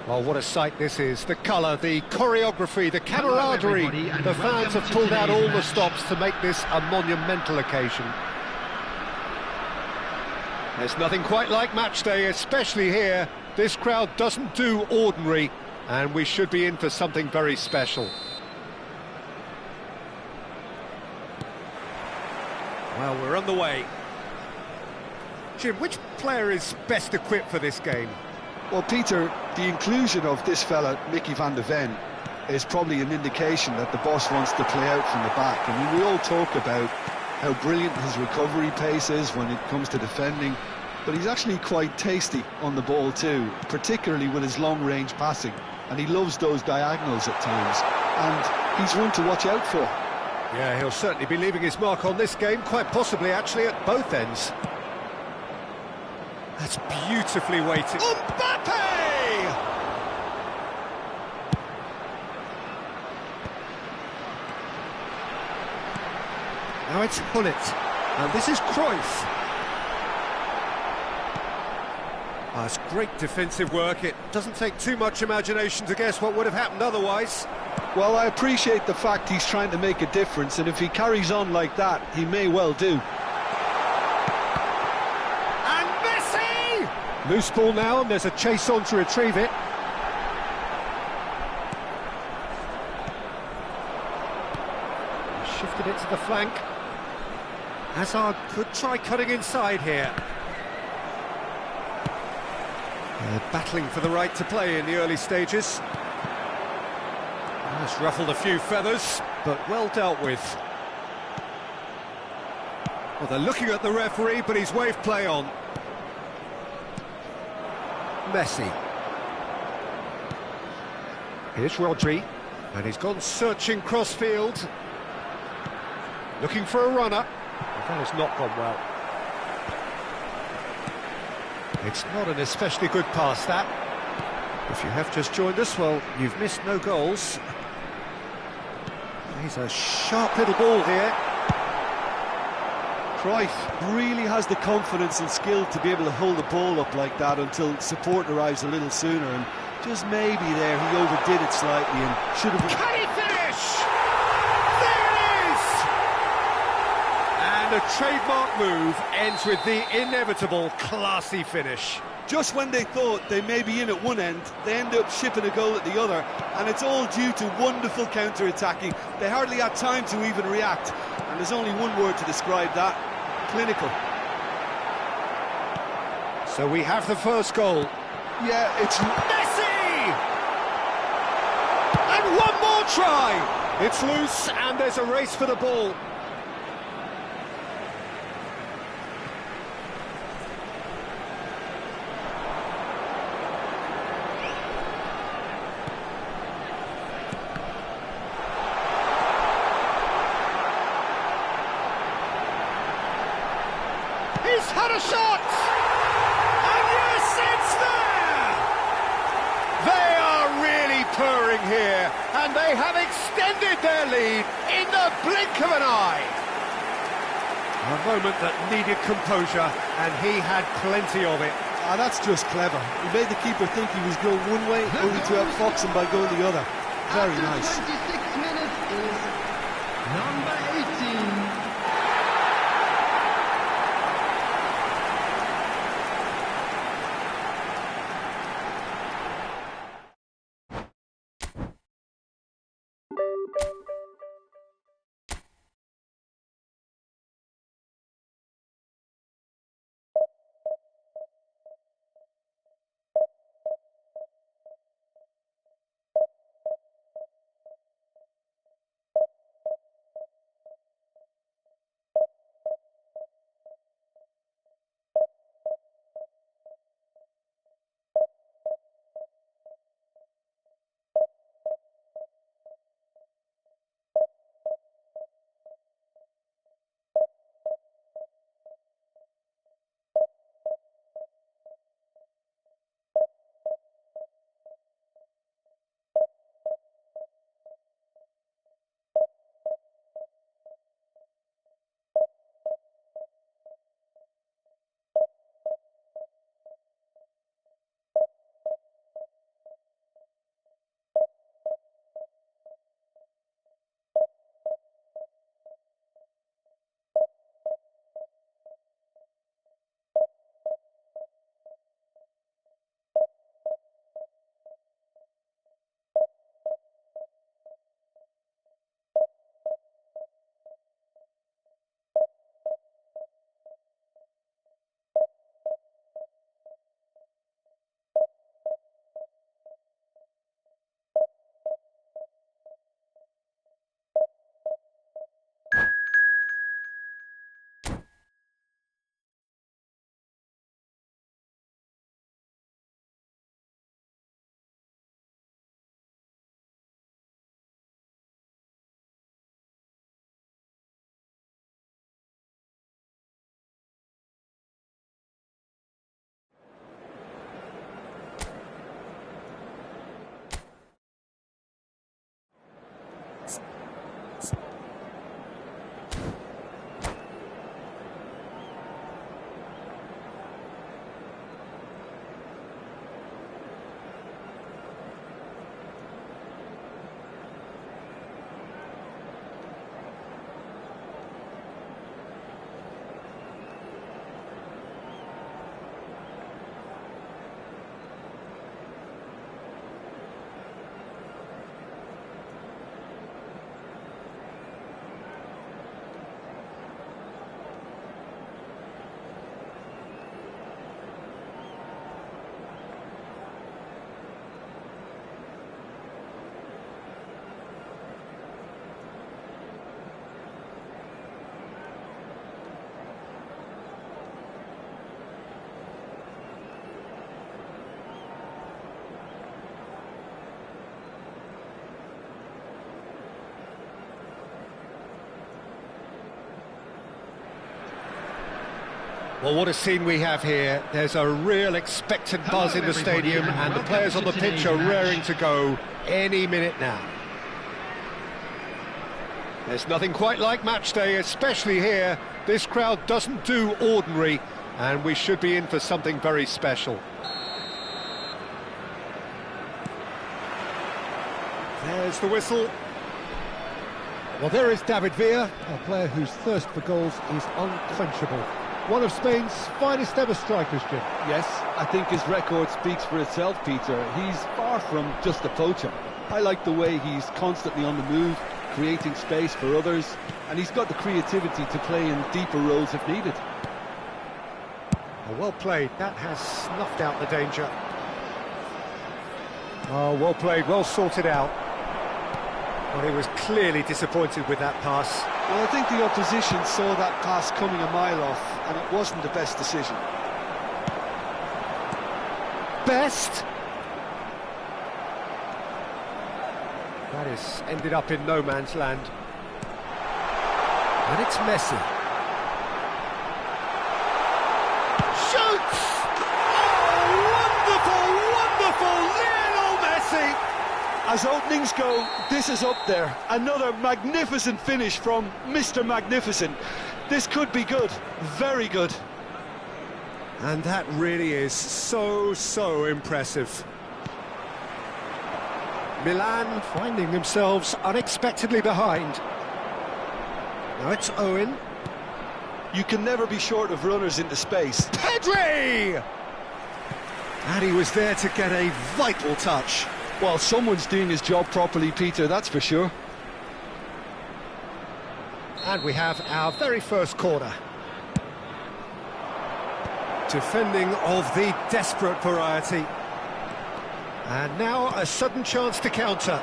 Oh, what a sight this is. The colour, the choreography, the camaraderie. The fans have pulled out all the stops to make this a monumental occasion. There's nothing quite like match day, especially here. This crowd doesn't do ordinary, and we should be in for something very special. Well, we're on the way. Jim, which player is best equipped for this game? Well, Peter, the inclusion of this fella, Mickey van de Ven, is probably an indication that the boss wants to play out from the back. I mean, we all talk about how brilliant his recovery pace is when it comes to defending, but he's actually quite tasty on the ball too, particularly with his long-range passing, and he loves those diagonals at times, and he's one to watch out for. Yeah, he'll certainly be leaving his mark on this game, quite possibly actually at both ends. That's beautifully weighted. Mbappe! Now it's Gullit, and this is Cruyff. Oh, it's great defensive work. It doesn't take too much imagination to guess what would have happened otherwise. Well, I appreciate the fact he's trying to make a difference, and if he carries on like that, he may well do. Loose ball now, and there's a chase on to retrieve it. Shifted it to the flank. Hazard could try cutting inside here. They're battling for the right to play in the early stages. That's ruffled a few feathers, but well dealt with. Well, they're looking at the referee, but he's waved play on. Messi. Here's Rodri, and he's gone searching crossfield, looking for a runner. That has not gone well. It's not an especially good pass, that. If you have just joined us, well, you've missed no goals. He's a sharp little ball here. Cruyff really has the confidence and skill to be able to hold the ball up like that until support arrives a little sooner, and just maybe there he overdid it slightly and should have... Can he finish? There it is! And a trademark move ends with the inevitable classy finish. Just when they thought they may be in at one end, they end up shipping a goal at the other, and it's all due to wonderful counter-attacking. They hardly had time to even react, and there's only one word to describe that: clinical. So we have the first goal. Yeah, it's... Messi! And one more try! It's loose, and there's a race for the ball. He's had a shot! And yes, it's there! They are really purring here, and they have extended their lead in the blink of an eye. A moment that needed composure, and he had plenty of it. Ah, that's just clever. He made the keeper think he was going one way, only to outfox him by going the other. Very nice. 26 minutes is number 18. Well, what a scene we have here. There's a real expectant buzz in the stadium, and the players on the pitch are raring to go any minute now. There's nothing quite like match day, especially here. This crowd doesn't do ordinary, and we should be in for something very special. There's the whistle. Well, there is David Villa, a player whose thirst for goals is unquenchable. One of Spain's finest ever strikers, Jim. Yes, I think his record speaks for itself, Peter. He's far from just a poacher. I like the way he's constantly on the move, creating space for others, and he's got the creativity to play in deeper roles if needed. Oh, well played. That has snuffed out the danger. Oh, well played, well sorted out. Well, he was clearly disappointed with that pass. Well, I think the opposition saw that pass coming a mile off, and it wasn't the best decision. Best? That is ended up in no man's land. And it's Messi. Shoots! Oh, wonderful, wonderful Lionel Messi! As openings go, this is up there. Another magnificent finish from Mr. Magnificent. This could be good, very good. And that really is so impressive. Milan finding themselves unexpectedly behind. Now it's Owen. You can never be short of runners into space. Pedri! And he was there to get a vital touch. Well, someone's doing his job properly, Peter, that's for sure. And we have our very first corner. Defending of the desperate variety. And now a sudden chance to counter.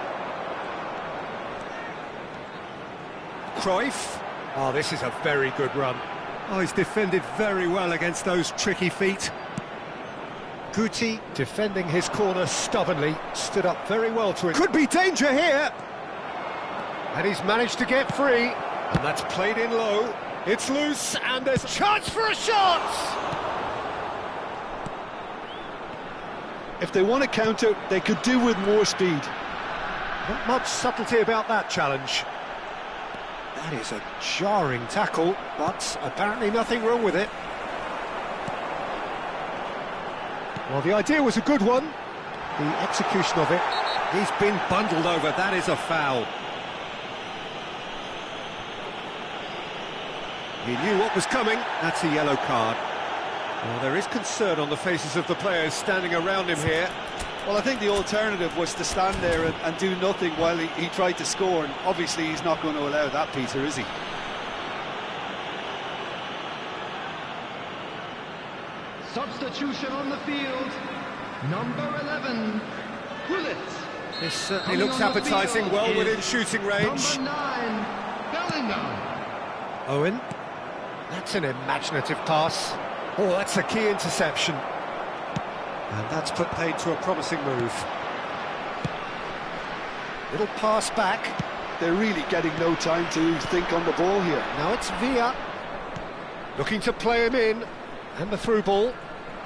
Cruyff. Oh, this is a very good run. Oh, he's defended very well against those tricky feet. Guti, defending his corner stubbornly, stood up very well to it. Could be danger here! And he's managed to get free. And that's played in low. It's loose, and there's a chance for a shot! If they want to counter, they could do with more speed. Not much subtlety about that challenge. That is a jarring tackle, but apparently nothing wrong with it. Well, the idea was a good one. The execution of it, he's been bundled over. That is a foul. He knew what was coming. That's a yellow card. Well, there is concern on the faces of the players standing around him here. Well, I think the alternative was to stand there and do nothing while he tried to score, and obviously he's not going to allow that, Peter, is he? Substitution on the field, number 11, Gullit. This certainly looks appetising, well within shooting range. Number 9, Bellingham. Owen. That's an imaginative pass. Oh, that's a key interception. And that's put paid to a promising move. Little pass back. They're really getting no time to think on the ball here. Now it's Villa. Looking to play him in. And the through ball.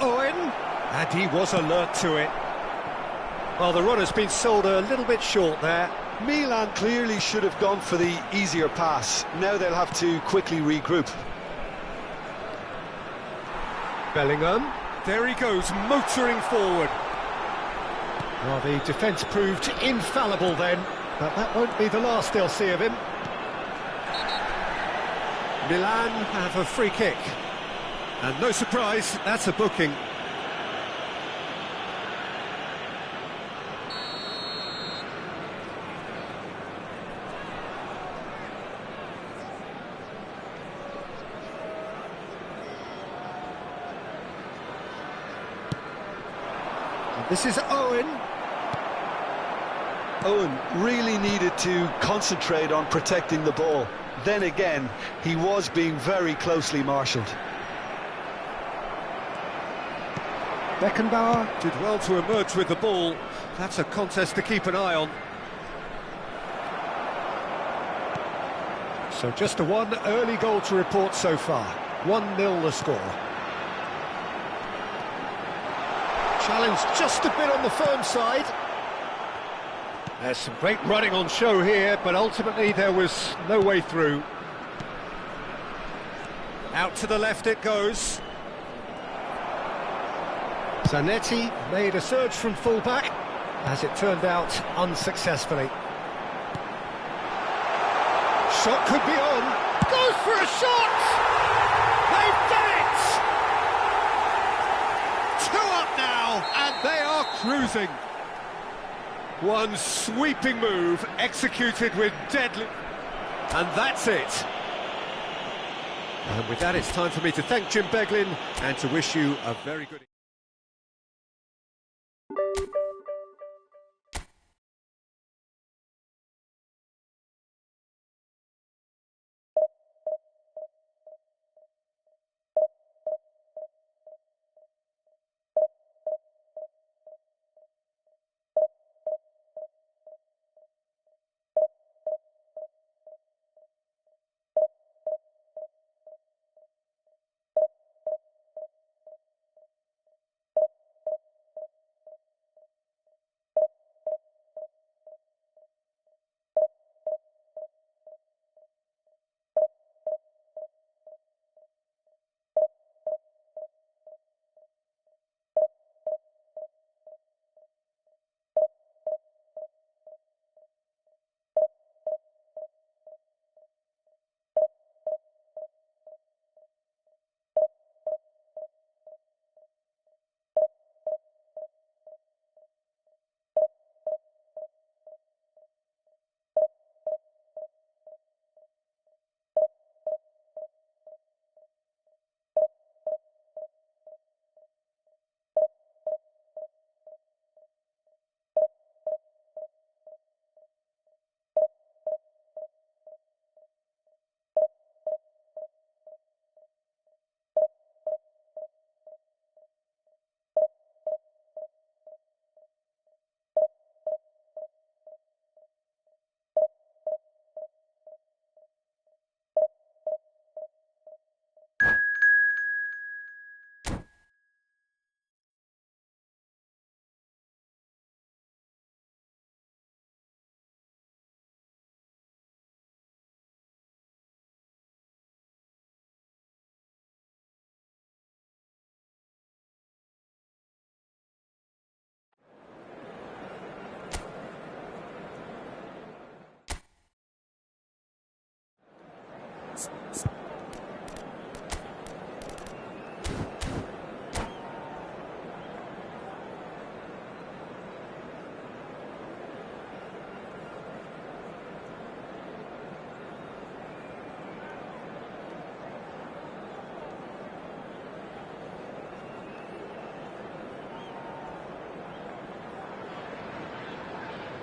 Owen. And he was alert to it. Well, the runner's been sold a little bit short there. Milan clearly should have gone for the easier pass. Now they'll have to quickly regroup. Bellingham. There he goes, motoring forward. Well, the defence proved infallible then, but that won't be the last they'll see of him. Milan have a free kick. And no surprise, that's a booking. This is Owen. Owen really needed to concentrate on protecting the ball. Then again, he was being very closely marshalled. Beckenbauer did well to emerge with the ball. That's a contest to keep an eye on. So just a one early goal to report so far. 1-0 the score. Challenge just a bit on the firm side. There's some great running on show here, but ultimately there was no way through. Out to the left it goes. Zanetti made a surge from full-back, as it turned out unsuccessfully. Shot could be on. Goes for a shot! They've done it! 2 up now, and they are cruising. One sweeping move, executed with deadly... And that's it. And with that, it's time for me to thank Jim Beglin and to wish you a very good...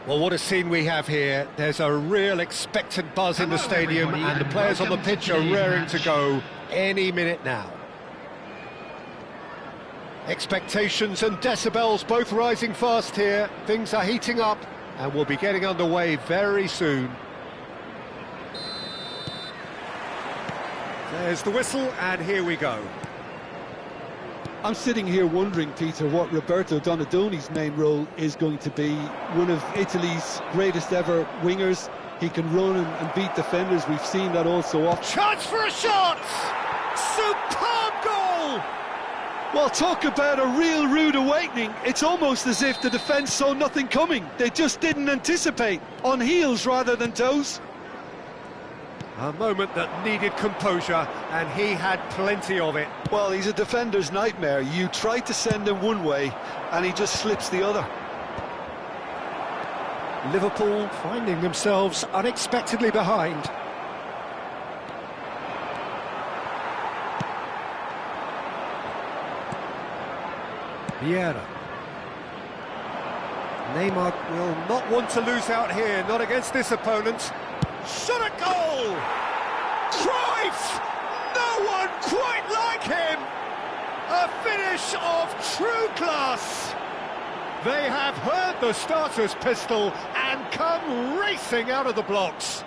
Well, what a scene we have here. There's a real expectant buzz in the stadium, and the players on the pitch are raring to go any minute now. Expectations and decibels both rising fast here. Things are heating up, and we'll be getting underway very soon. There's the whistle, and here we go. I'm sitting here wondering, Peter, what Roberto Donadoni's main role is going to be. One of Italy's greatest ever wingers. He can run and beat defenders. We've seen that all so often. Chance for a shot! Superb goal! Well, talk about a real rude awakening. It's almost as if the defence saw nothing coming. They just didn't anticipate. On heels rather than toes. A moment that needed composure, and he had plenty of it. Well, he's a defender's nightmare. You try to send him one way, and he just slips the other. Liverpool finding themselves unexpectedly behind. Vieira. Neymar will not want to lose out here, not against this opponent. Shot a goal! Cruyff! No one quite like him! A finish of true class! They have heard the starter's pistol and come racing out of the blocks.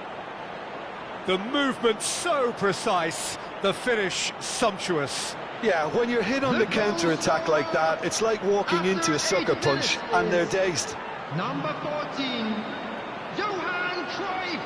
The movement so precise, the finish sumptuous. Yeah, when you're hit on the counter-attack like that, it's like walking into a sucker punch and they're dazed. Number 14, Johan Cruyff.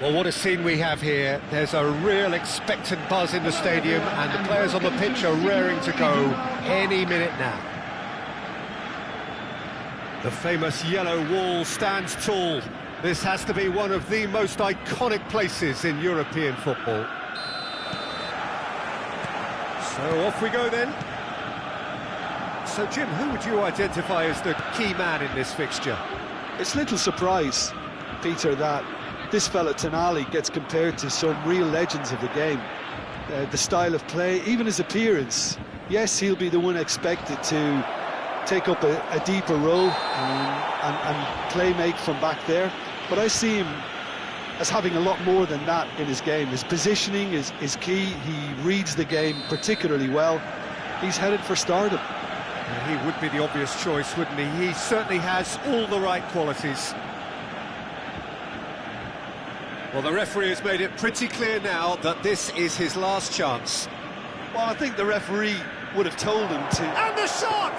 Well, what a scene we have here. There's a real expectant buzz in the stadium, and the players on the pitch are raring to go any minute now. The famous yellow wall stands tall. This has to be one of the most iconic places in European football. So off we go then. So Jim, who would you identify as the key man in this fixture? It's little surprise, Peter, that this fella Tonali gets compared to some real legends of the game. The style of play, even his appearance. Yes, he'll be the one expected to take up a deeper role and play-make from back there. But I see him as having a lot more than that in his game. His positioning is key. He reads the game particularly well. He's headed for stardom. He would be the obvious choice, wouldn't he? He certainly has all the right qualities. Well, the referee has made it pretty clear now that this is his last chance. Well, I think the referee would have told him to... And the shot!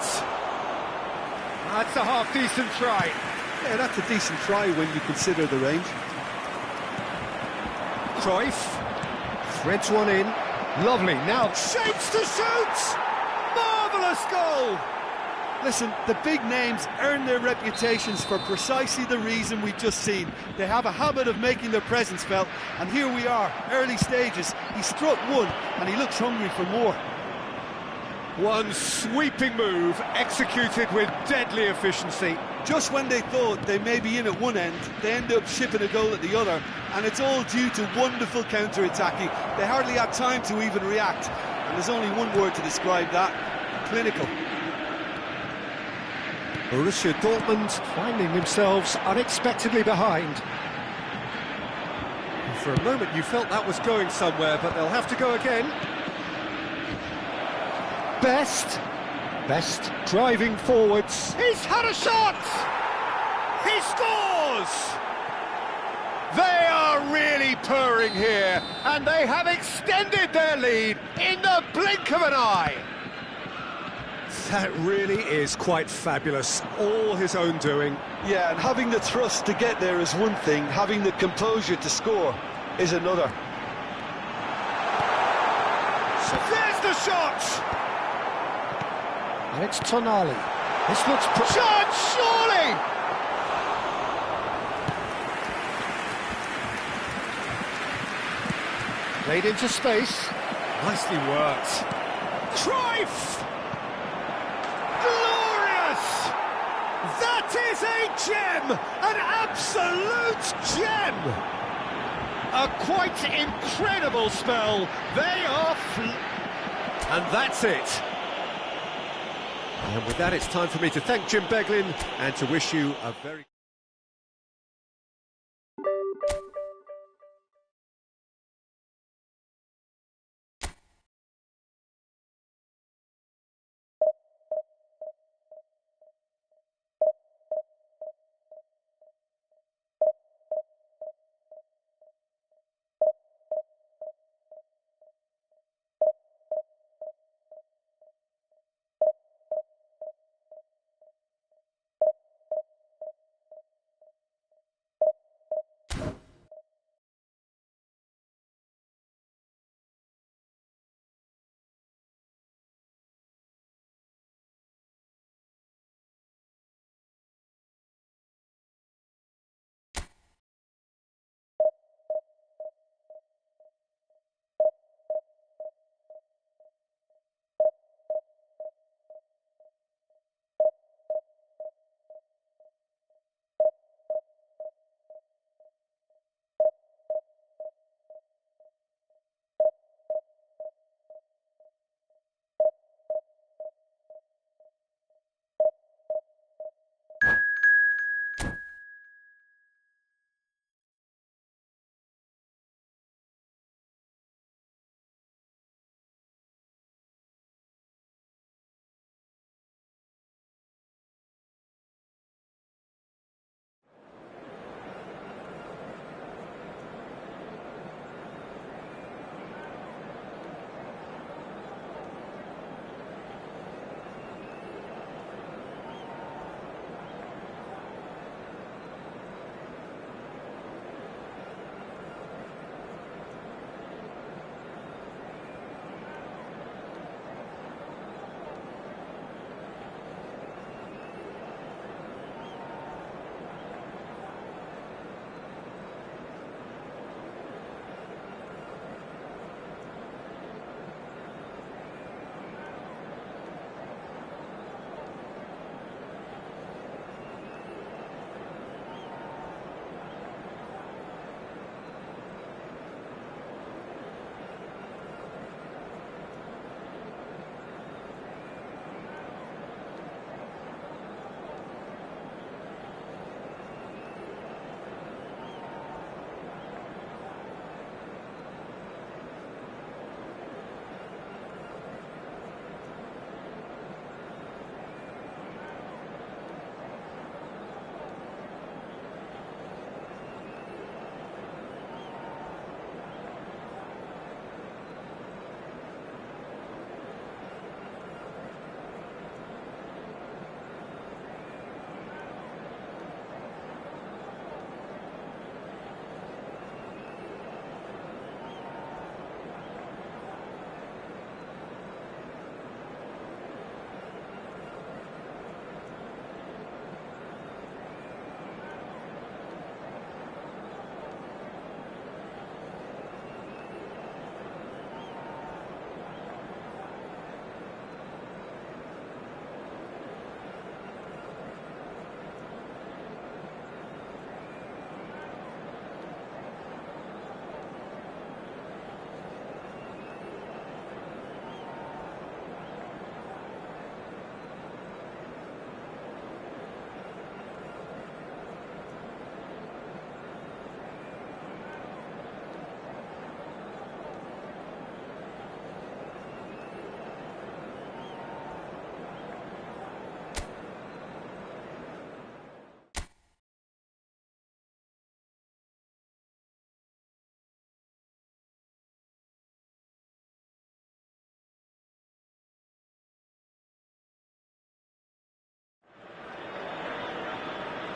That's a half-decent try. Yeah, that's a decent try when you consider the range. Cruyff threads one in. Lovely, now shapes to shoot! Marvellous goal! Listen, the big names earn their reputations for precisely the reason we've just seen. They have a habit of making their presence felt, and here we are, early stages. He struck one, and he looks hungry for more. One sweeping move, executed with deadly efficiency. Just when they thought they may be in at one end, they end up shipping a goal at the other, and it's all due to wonderful counter-attacking. They hardly had time to even react, and there's only one word to describe that: clinical. Borussia Dortmund finding themselves unexpectedly behind. And for a moment you felt that was going somewhere, but they'll have to go again. Best driving forwards. He's had a shot! He scores! They are really purring here, and they have extended their lead in the blink of an eye. That really is quite fabulous, all his own doing. Yeah, and having the thrust to get there is one thing, having the composure to score is another. So there's the shot! And it's Tonali. This looks... Shot, surely! Played into space. Nicely worked. Cruyff! Glorious! That is a gem! An absolute gem! A quite incredible spell. They are... And that's it. And with that, it's time for me to thank Jim Beglin and to wish you a very...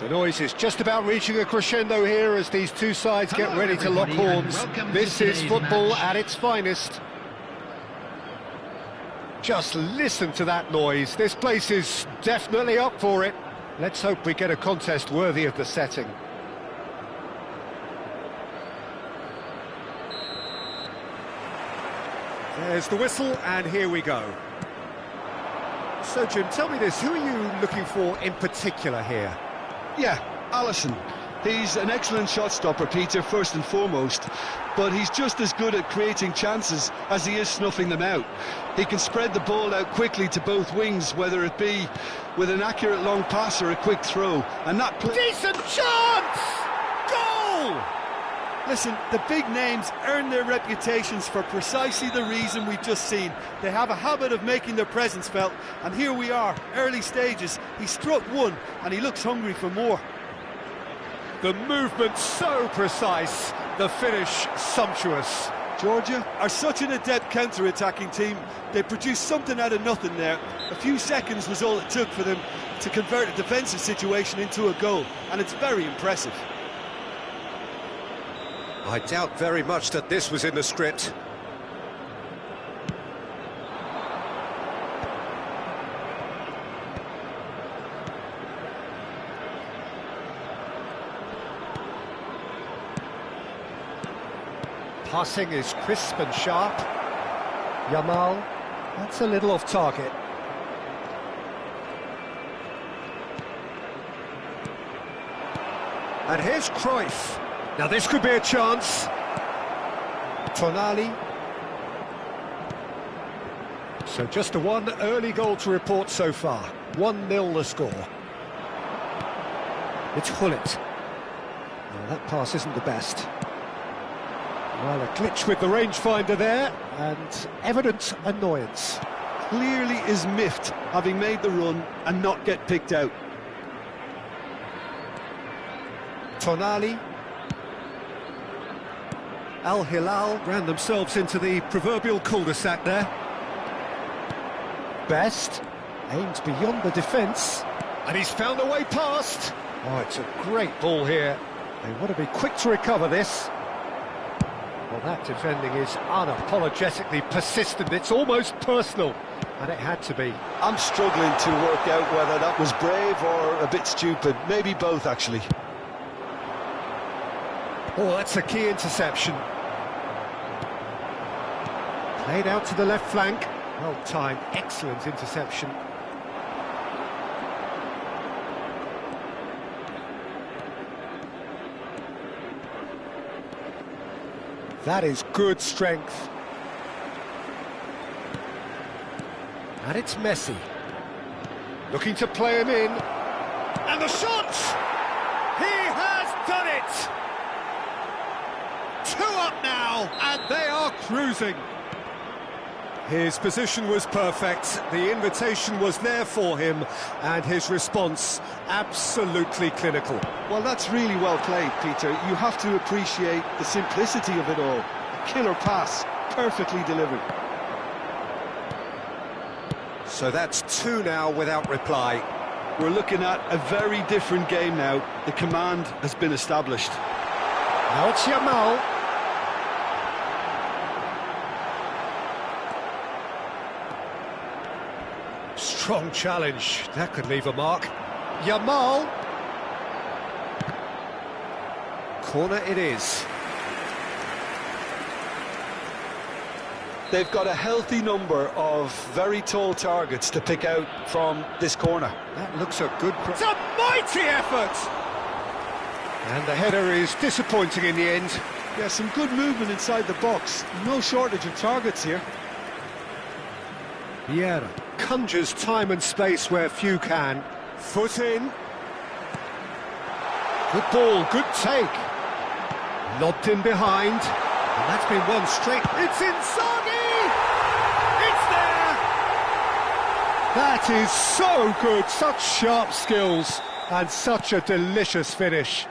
The noise is just about reaching a crescendo here as these two sides get ready to lock horns. This is football at its finest. Just listen to that noise. This place is definitely up for it. Let's hope we get a contest worthy of the setting. There's the whistle, and here we go. So, Jim, tell me this, who are you looking for in particular here? Yeah, Alisson. He's an excellent shot stopper, Peter, first and foremost, but he's just as good at creating chances as he is snuffing them out. He can spread the ball out quickly to both wings, whether it be with an accurate long pass or a quick throw, and that decent chance! Goal! Listen, the big names earn their reputations for precisely the reason we've just seen. They have a habit of making their presence felt, and here we are, early stages. He struck one, and he looks hungry for more. The movement so precise, the finish sumptuous. Georgia are such an adept counter-attacking team. They produced something out of nothing there. A few seconds was all it took for them to convert a defensive situation into a goal, and it's very impressive. I doubt very much that this was in the script. Passing is crisp and sharp. Yamal, that's a little off target. And here's Cruyff. Now this could be a chance. Tonali. So just the one early goal to report so far. 1-0 the score. It's Gullit. Now that pass isn't the best. Well, a glitch with the rangefinder there, and evident annoyance. clearly is miffed having made the run and not get picked out. Tonali. Al Hilal ran themselves into the proverbial cul-de-sac there. Best aims beyond the defence, and he's found a way past. Oh, it's a great ball here. They want to be quick to recover this. Well, that defending is unapologetically persistent. It's almost personal, and it had to be. I'm struggling to work out whether that was brave or a bit stupid. Maybe both, actually. Oh, that's a key interception. Played out to the left flank. Well timed, excellent interception. That is good strength. And it's Messi. Looking to play him in. And the shot! He has done it! 2 up now, and they are cruising. His position was perfect, the invitation was there for him, and his response absolutely clinical. Well, that's really well played, Peter. You have to appreciate the simplicity of it all. A killer pass, perfectly delivered. So that's 2 now without reply. We're looking at a very different game now. The command has been established. Now it's Yamal. Strong challenge, that could leave a mark. Yamal. Corner it is. They've got a healthy number of very tall targets to pick out from this corner. That looks a good... It's a mighty effort! And the header is disappointing in the end. Yeah, some good movement inside the box. No shortage of targets here. Vieira conjures time and space where few can. Foot in. Good ball, good take. Lobbed in behind. And that's been won straight. It's Inzaghi! It's there! That is so good. Such sharp skills and such a delicious finish.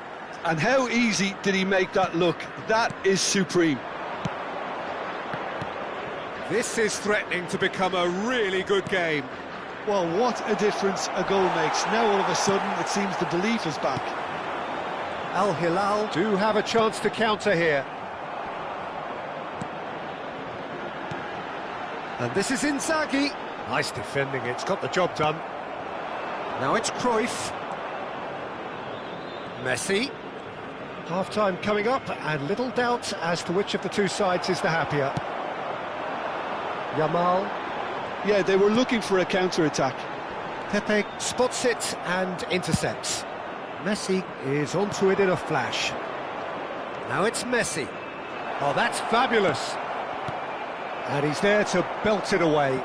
And how easy did he make that look? That is supreme. This is threatening to become a really good game. Well, what a difference a goal makes. Now all of a sudden it seems the belief is back. Al Hilal do have a chance to counter here. And this is Inzaghi. Nice defending, it's got the job done. Now it's Cruyff. Messi. Half-time coming up, and little doubt as to which of the two sides is the happier. Yamal. Yeah, they were looking for a counter-attack. Pepe spots it and intercepts. Messi is onto it in a flash. Now it's Messi. Oh, that's fabulous. And he's there to belt it away.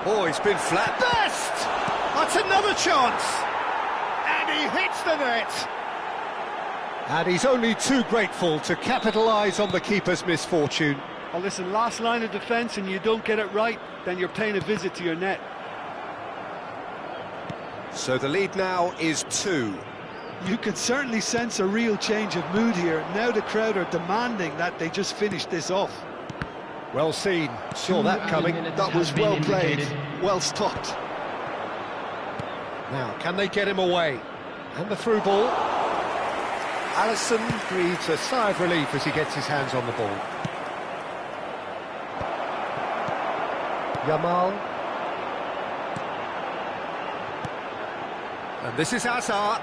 Oh, he's been flat. Best! That's another chance! And he hits the net! And he's only too grateful to capitalise on the keeper's misfortune. Oh, listen, last line of defence and you don't get it right, then you're paying a visit to your net. So the lead now is 2. You can certainly sense a real change of mood here. Now the crowd are demanding that they just finish this off. Well seen, saw that coming. That was well played, well stopped. Now, can they get him away? And the through ball. Alisson breathes a sigh of relief as he gets his hands on the ball. Yamal. And this is Hazard.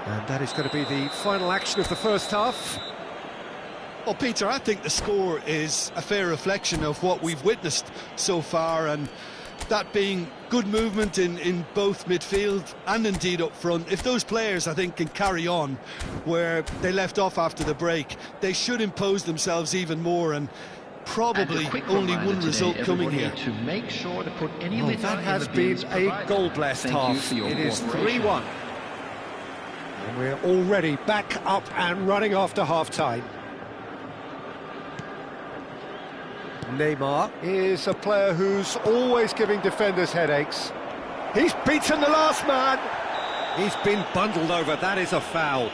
And that is going to be the final action of the first half. Well, Peter, I think the score is a fair reflection of what we've witnessed so far, and that being good movement in both midfield and indeed up front. If those players, I think, can carry on where they left off after the break, they should impose themselves even more, and probably only one result coming here. To make sure to put any that has been a goal-blessed half. It is 3-1. And we're already back up and running after half-time. Neymar is a player who's always giving defenders headaches. He's beaten the last man. He's been bundled over. That is a foul.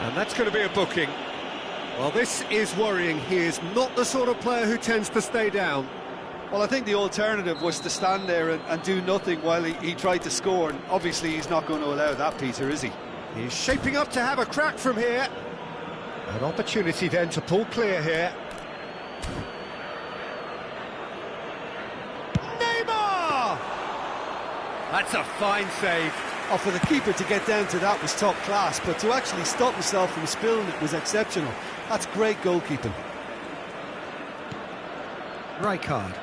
And that's going to be a booking. Well, this is worrying. He is not the sort of player who tends to stay down. Well, I think the alternative was to stand there and do nothing while he tried to score, and obviously he's not going to allow that, Peter, is he? He's shaping up to have a crack from here. An opportunity then to pull clear here. Neymar! That's a fine save. Oh, for the keeper to get down to that was top class, but to actually stop himself from spilling it was exceptional. That's great goalkeeping. Rijkaard.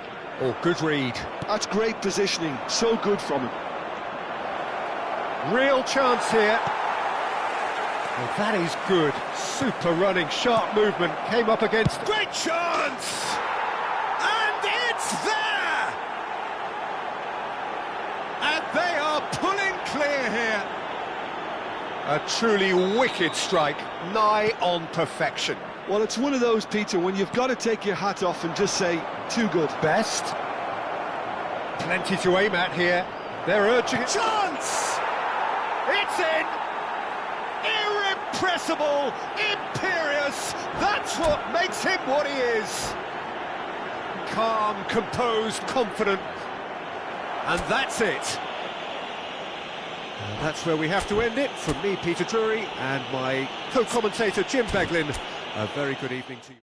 Oh, good read. That's great positioning, so good from him. Real chance here. Well, that is good. Super running, sharp movement. Came up against... Great chance! And it's there! And they are pulling clear here. A truly wicked strike, nigh on perfection. Well, it's one of those, Peter, when you've got to take your hat off and just say, too good. Best. Plenty to aim at here. They're urging it. Chance! It's in! Irrepressible, imperious, that's what makes him what he is. Calm, composed, confident. And that's it. And that's where we have to end it. From me, Peter Drury, and my co-commentator, Jim Beglin. A very good evening to you.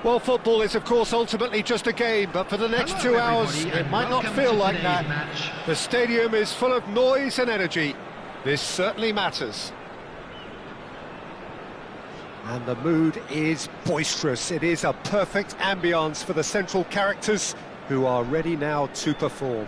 Well, football is, of course, ultimately just a game, but for the next Hello, 2 hours, everybody, it might not welcome feel to like today's that. match. The stadium is full of noise and energy. This certainly matters. And the mood is boisterous. It is a perfect ambience for the central characters who are ready now to perform.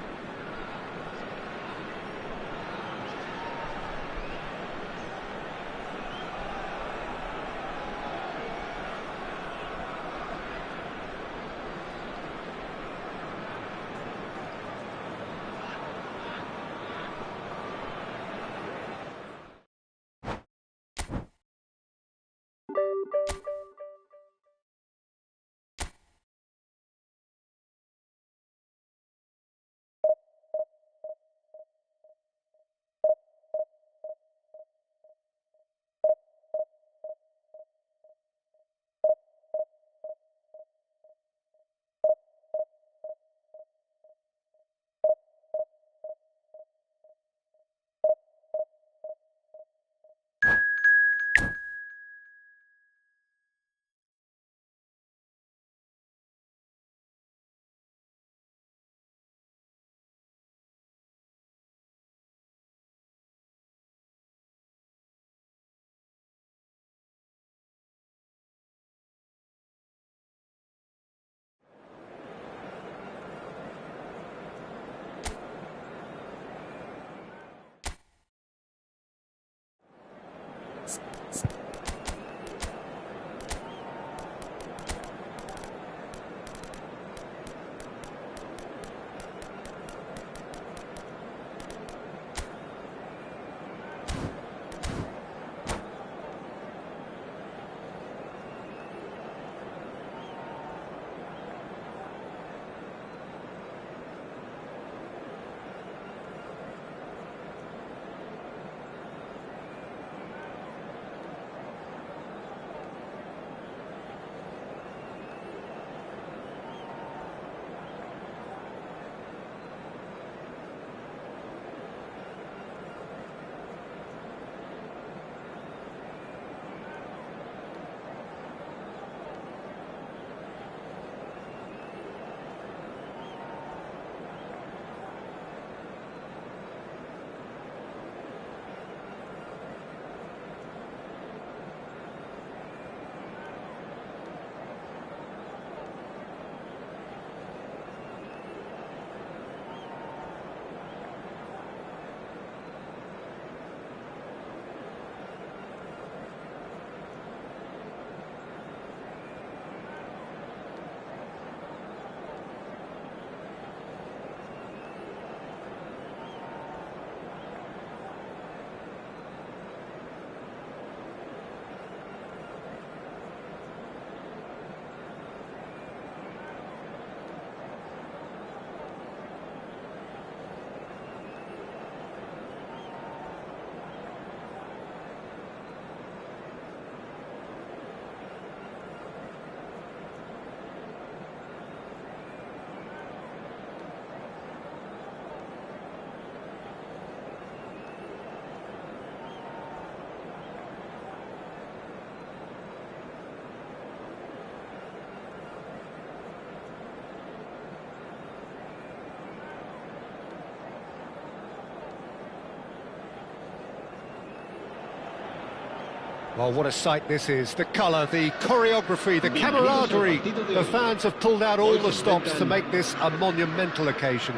Well, what a sight this is. The colour, the choreography, the camaraderie. The fans have pulled out all the stops to make this a monumental occasion.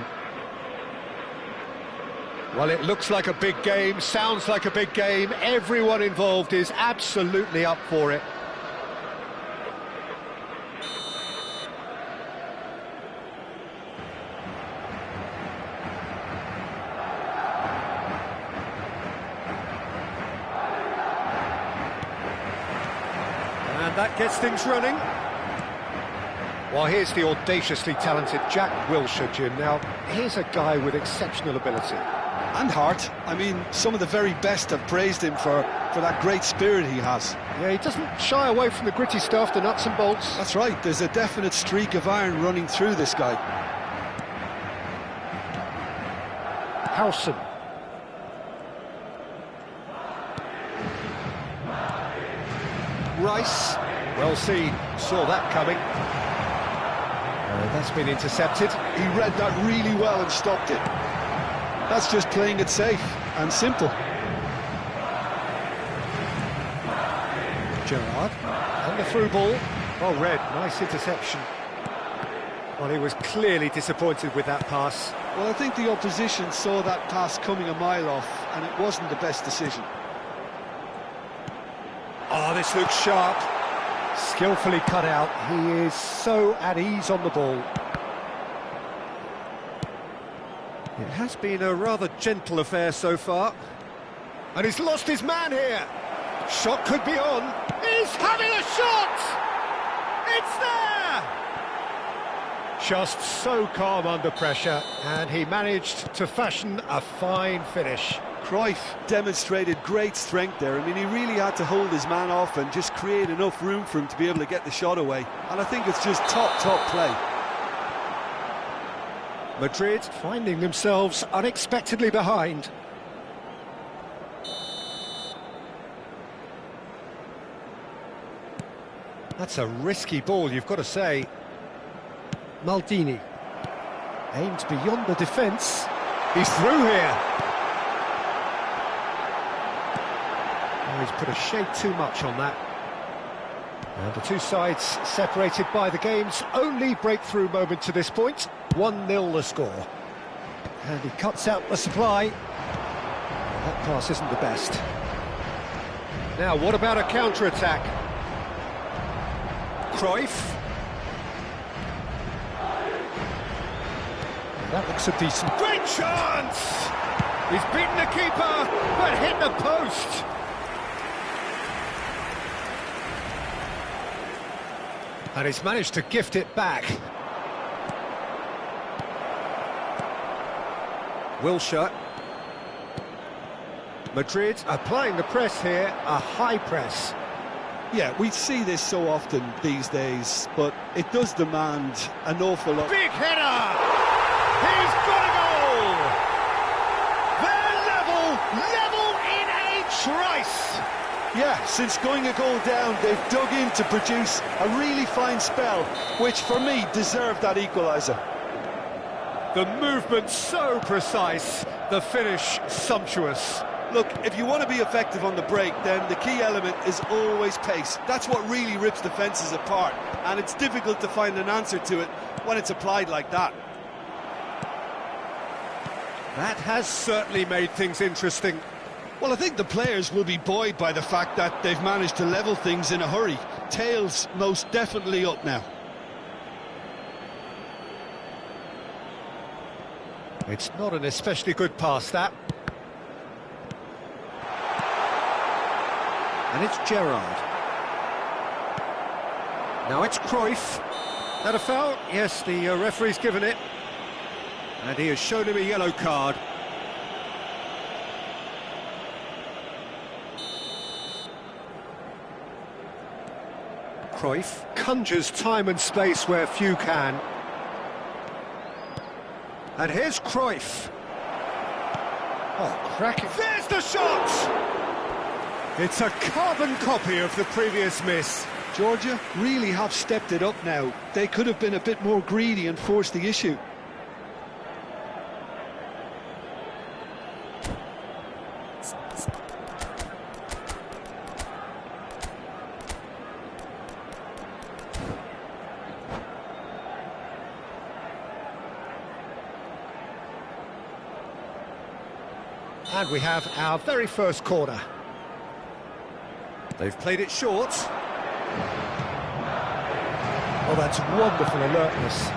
Well, it looks like a big game, sounds like a big game. Everyone involved is absolutely up for it. And that gets things running. Well, here's the audaciously talented Jack Wilshere, Jim. Now, here's a guy with exceptional ability. And heart. I mean, some of the very best have praised him for that great spirit he has. Yeah, he doesn't shy away from the gritty stuff, the nuts and bolts. That's right, there's a definite streak of iron running through this guy. Howson. Rice. Well seen, saw that coming. That's been intercepted. He read that really well and stopped it. That's just playing it safe and simple. Gerrard, and the through ball. Oh, Red, nice interception. Well, he was clearly disappointed with that pass. Well, I think the opposition saw that pass coming a mile off, and it wasn't the best decision. Oh, this looks sharp. Skillfully cut out. He is so at ease on the ball. It has been a rather gentle affair so far. And he's lost his man here. Shot could be on. He's having a shot! It's there! Just so calm under pressure, and he managed to fashion a fine finish. Cruyff demonstrated great strength there. I mean, he really had to hold his man off and just create enough room for him to be able to get the shot away. And I think it's just top play. Madrid finding themselves unexpectedly behind. That's a risky ball, you've got to say. Maldini aims beyond the defence. He's through here. Oh, he's put a shade too much on that. And the two sides separated by the game's only breakthrough moment to this point. 1-0 the score. And he cuts out the supply. That pass isn't the best. Now, what about a counter-attack? Cruyff. That looks a decent... Great chance! He's beaten the keeper, but hit the post. And he's managed to gift it back. Wilshere. Madrid applying the press here, a high press. Yeah, we see this so often these days, but it does demand an awful lot. Big header! He's got a goal! They're level in a trice! Yeah, since going a goal down, they've dug in to produce a really fine spell, which for me deserved that equaliser. The movement so precise, the finish sumptuous. Look, if you want to be effective on the break, then the key element is always pace. That's what really rips defences apart, and it's difficult to find an answer to it when it's applied like that. That has certainly made things interesting. Well, I think the players will be buoyed by the fact that they've managed to level things in a hurry. Tails most definitely up now. It's not an especially good pass, that. And it's Gerrard. Now it's Cruyff. That a foul? Yes, the referee's given it. And he has shown him a yellow card. Cruyff conjures time and space where few can. And here's Cruyff. Oh, cracking. There's the shot! It's a carbon copy of the previous miss. Georgia really have stepped it up now. They could have been a bit more greedy and forced the issue. And we have our very first corner. They've played it short. Oh, that's wonderful alertness.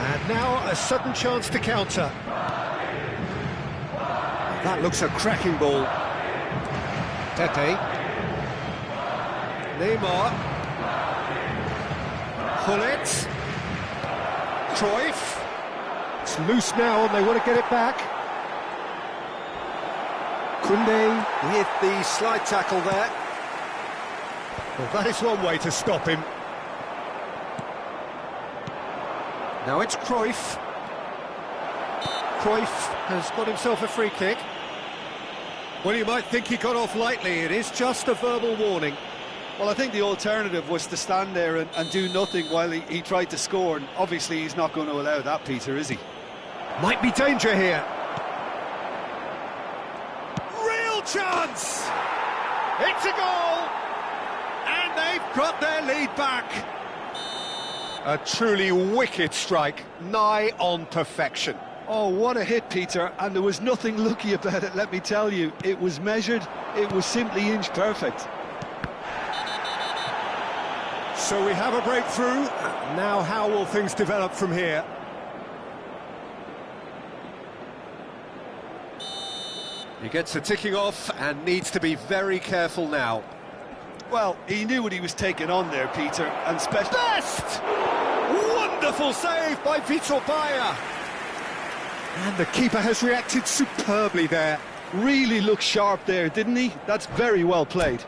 And now a sudden chance to counter. That looks a cracking ball. Tete. Neymar. Hullet. Cruyff. It's loose now and they want to get it back. Koundé with the slide tackle there. Well, that is one way to stop him. Now it's Cruyff. Cruyff has got himself a free kick. Well, you might think he got off lightly. It is just a verbal warning. Well, I think the alternative was to stand there and do nothing while he tried to score, and obviously he's not going to allow that, Peter, is he? Might be danger here. Chance! It's a goal! And they've got their lead back. A truly wicked strike, nigh on perfection. Oh, what a hit, Peter, and there was nothing lucky about it, let me tell you. It was measured, it was simply inch perfect. So we have a breakthrough. Now how will things develop from here? He gets a ticking off and needs to be very careful now. Well, he knew what he was taking on there, Peter, and Best! Wonderful save by Vitor Bayer. And the keeper has reacted superbly there. Really looked sharp there, didn't he? That's very well played.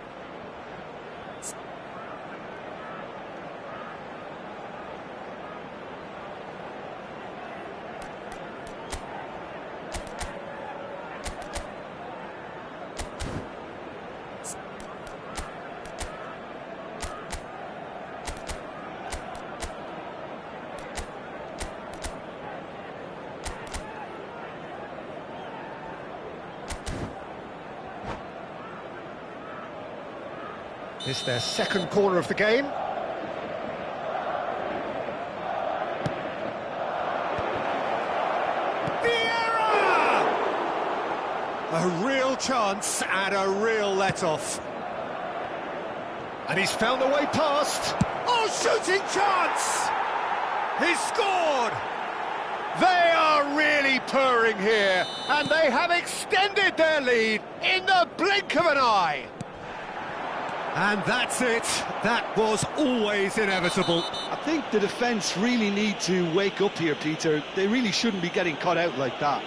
It's their second corner of the game. Vieira! A real chance and a real let-off. And he's found a way past. Oh, shooting chance! He's scored! They are really purring here, and they have extended their lead in the blink of an eye. And that's it. That was always inevitable. I think the defence really need to wake up here, Peter. They really shouldn't be getting caught out like that.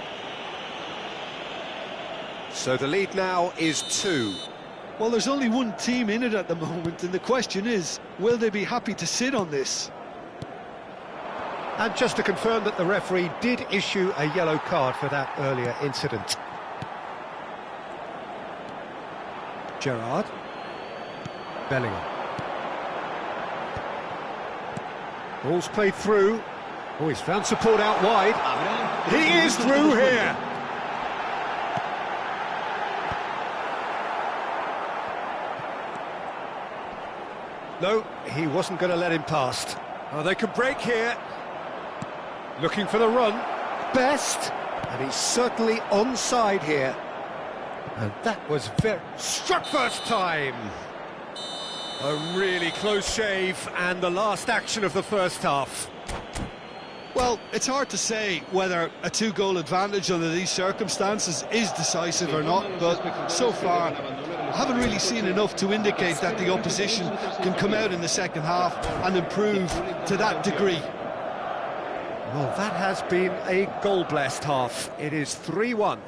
So the lead now is 2. Well, there's only one team in it at the moment, and the question is, will they be happy to sit on this? And just to confirm that the referee did issue a yellow card for that earlier incident. Gerrard. Bellingham. Ball's played through. Oh, he's found support out wide. He is through here. No, he wasn't going to let him past. Oh, they could break here. Looking for the run. Best, and he's certainly onside here. And that was very... Struck first time. A really close shave, and the last action of the first half. Well, it's hard to say whether a 2-goal advantage under these circumstances is decisive or not, but so far I haven't really seen enough to indicate that the opposition can come out in the second half and improve to that degree. Well, that has been a goal-blessed half. It is 3-1.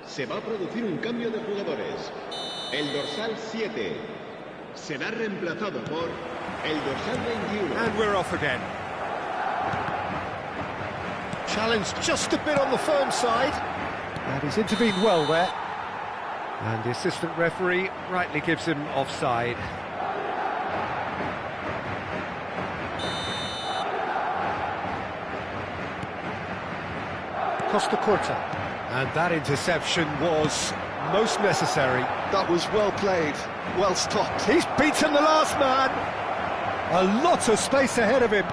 Se va a producir un cambio de jugadores. El dorsal 7 será reemplazado por el dorsal 21. And we're off again. Challenge just a bit on the firm side. And he's intervened well there. And the assistant referee rightly gives him offside. Costa Curta. And that interception was most necessary. That was well played, well stopped. He's beaten the last man. A lot of space ahead of him.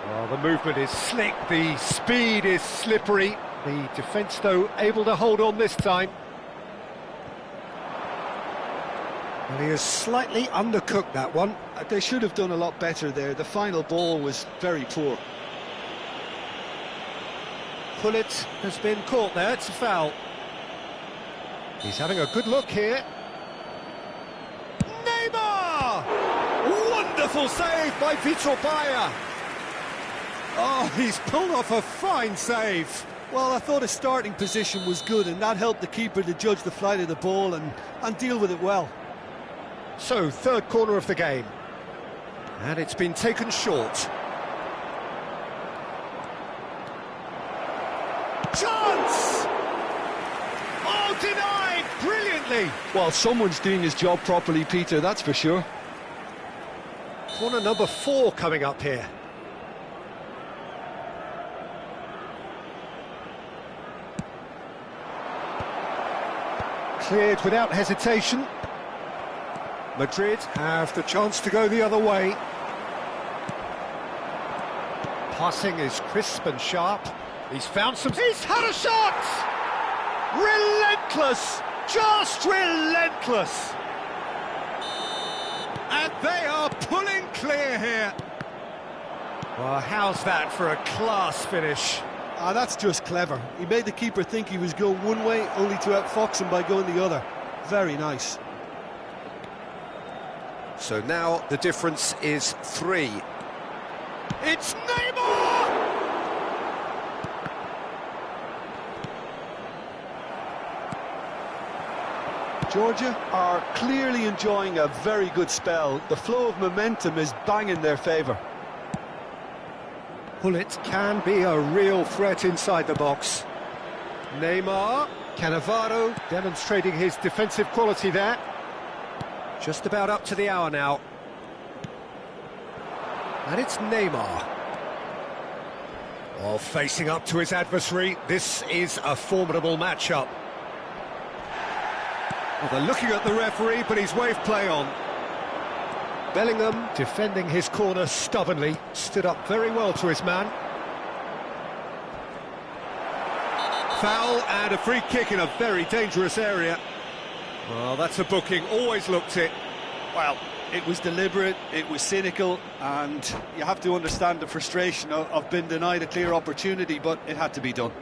Well, the movement is slick, the speed is slippery. The defence, though, able to hold on this time. Well, he has slightly undercooked that one. They should have done a lot better there. The final ball was very poor. Pullet has been caught there, it's a foul. He's having a good look here. Neymar! Wonderful save by Vitor Baia. Oh, he's pulled off a fine save. Well, I thought his starting position was good, and that helped the keeper to judge the flight of the ball and deal with it well. So, third corner of the game. And it's been taken short. Chance! Oh, denied brilliantly. Well, someone's doing his job properly, Peter, that's for sure. Corner number 4 coming up here. Cleared without hesitation. Madrid have the chance to go the other way. Passing is crisp and sharp. He's found some... He's had a shot! Relentless! Just relentless! And they are pulling clear here. Well, how's that for a class finish? Ah, that's just clever. He made the keeper think he was going one way, only to outfox him by going the other. Very nice. So now the difference is 3. It's Neymar! Georgia are clearly enjoying a very good spell. The flow of momentum is bang in their favour. Pullet can be a real threat inside the box. Neymar, Cannavaro demonstrating his defensive quality there. Just about up to the hour now. And it's Neymar. Well, facing up to his adversary, this is a formidable matchup. Well, they're looking at the referee, but he's waved play on. Bellingham, defending his corner stubbornly, stood up very well to his man. Foul and a free kick in a very dangerous area. Well, that's a booking, always looked it. Well, it was deliberate, it was cynical, and you have to understand the frustration of being denied a clear opportunity, but it had to be done.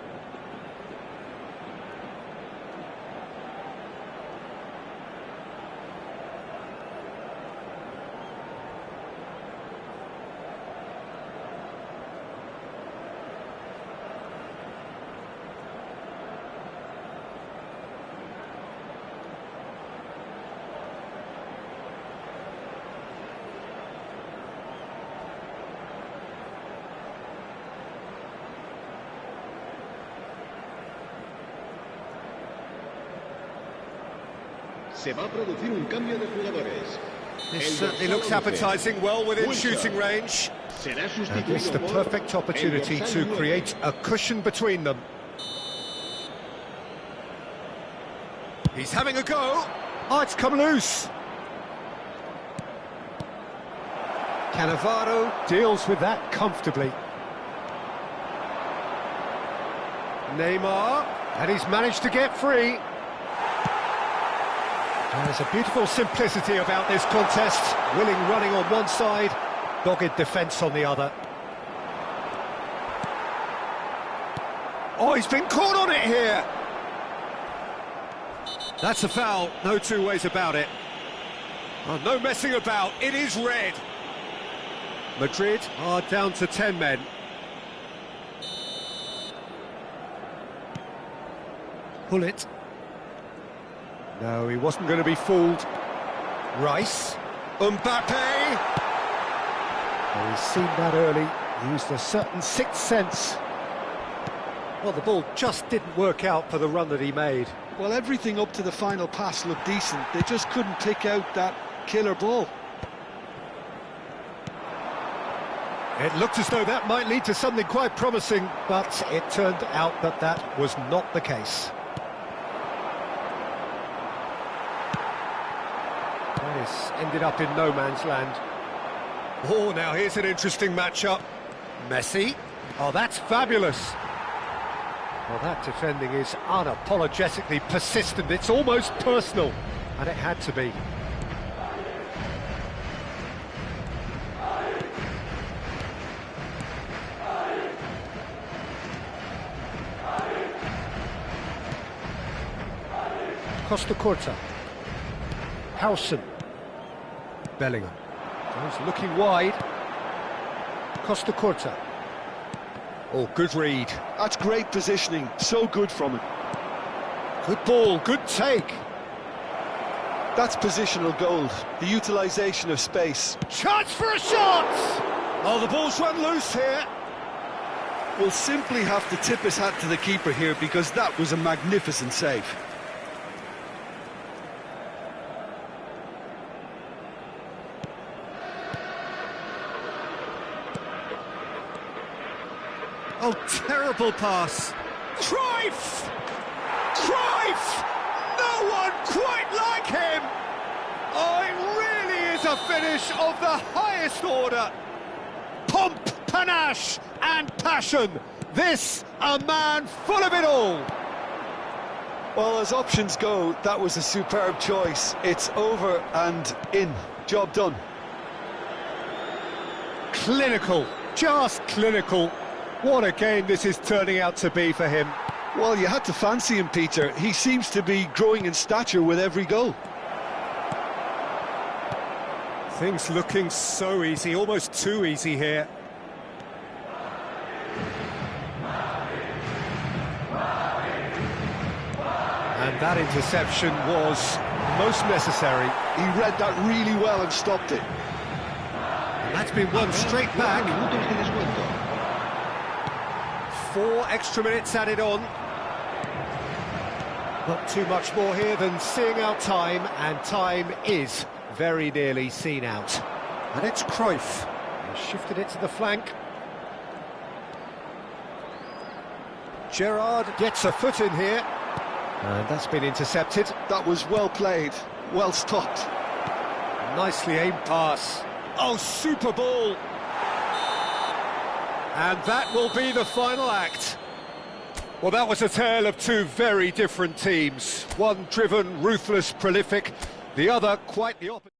Se va a producir un cambio de jugadores. This certainly looks appetising, well within shooting range. Será And sustituido it's the por perfect el opportunity dorsal to 9. create a cushion between them. He's having a go. Oh, it's come loose. Cannavaro deals with that comfortably. Neymar, and he's managed to get free. There's a beautiful simplicity about this contest. Willing running on one side, dogged defence on the other. Oh, he's been caught on it here. That's a foul, no two ways about it. Oh, no messing about, it is red. Madrid are down to 10 men. Hullet. No, he wasn't going to be fooled. Rice. Mbappe. Oh, he's seen that early. Used a certain sixth sense. Well, the ball just didn't work out for the run that he made. Well, everything up to the final pass looked decent. They just couldn't pick out that killer ball. It looked as though that might lead to something quite promising, but it turned out that that was not the case. This ended up in no man's land. Oh, now here's an interesting matchup. Messi. Oh, that's fabulous. Well, that defending is unapologetically persistent. It's almost personal, and it had to be. Costa Curta. Howson. Bellingham. He's looking wide. Costa Curta. Oh, good read. That's great positioning, so good from him. Good ball, good take. That's positional gold, the utilisation of space. Chance for a shot! Oh, the ball's run loose here. We'll simply have to tip his hat to the keeper here because that was a magnificent save. Oh, terrible pass. Cruyff! Cruyff! No one quite like him! Oh, it really is a finish of the highest order. Pomp, panache and passion. This, a man full of it all. Well, as options go, that was a superb choice. It's over and in. Job done. Clinical, just clinical. What a game this is turning out to be for him. Well, you had to fancy him, Peter. He seems to be growing in stature with every goal. Things looking so easy, almost too easy here. And that interception was most necessary. He read that really well and stopped it. And that's been won straight back. Minutos de descuento. 4 extra minutes added on. Not too much more here than seeing out time, and time is very nearly seen out. And it's Cruyff. He's shifted it to the flank. Gerrard gets a foot in here. And that's been intercepted. That was well played, well stopped. Nicely aimed pass. Oh, super ball. And that will be the final act. Well, that was a tale of two very different teams. One driven, ruthless, prolific. The other quite the opposite.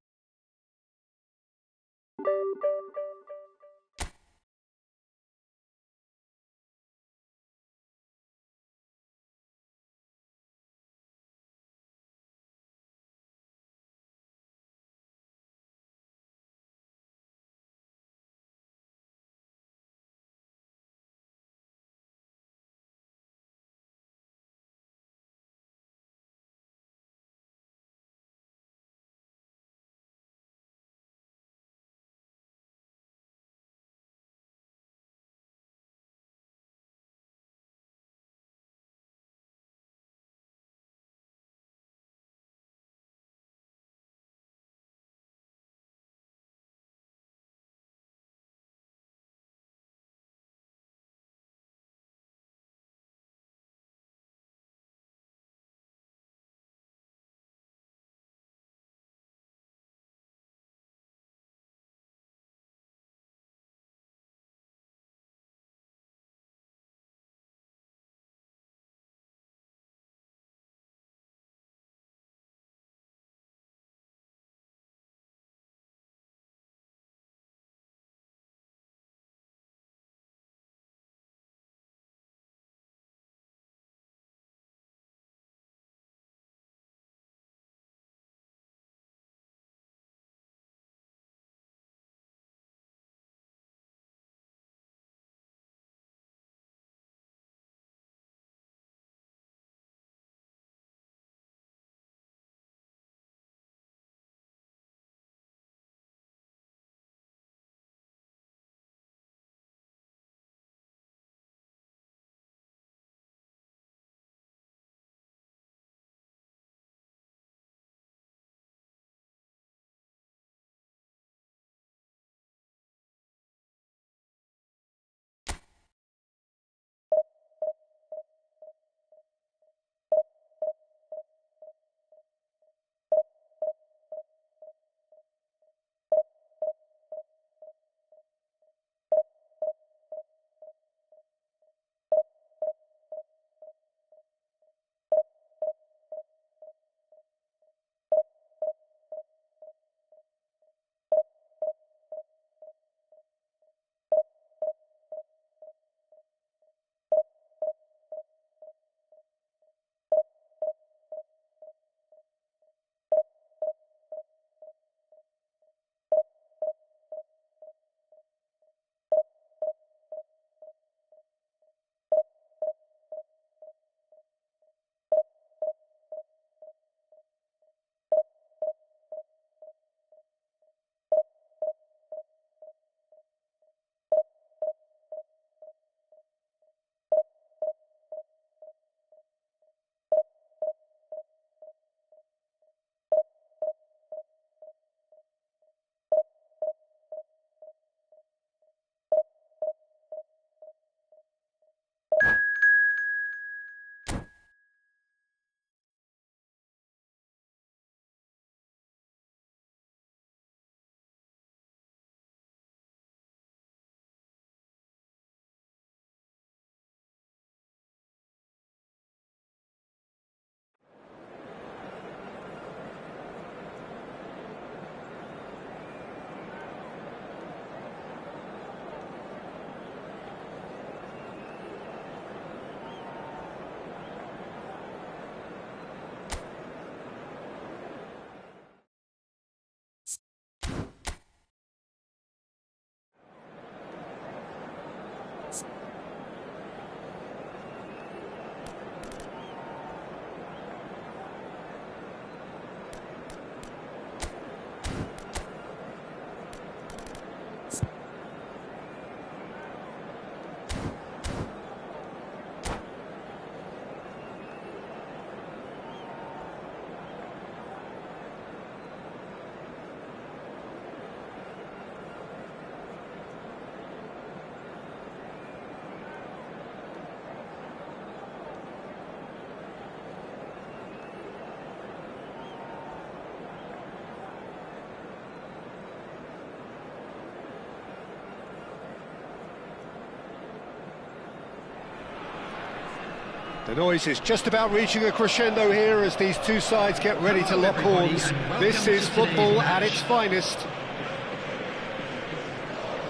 The noise is just about reaching a crescendo here as these two sides get ready to lock horns. This is football at its finest.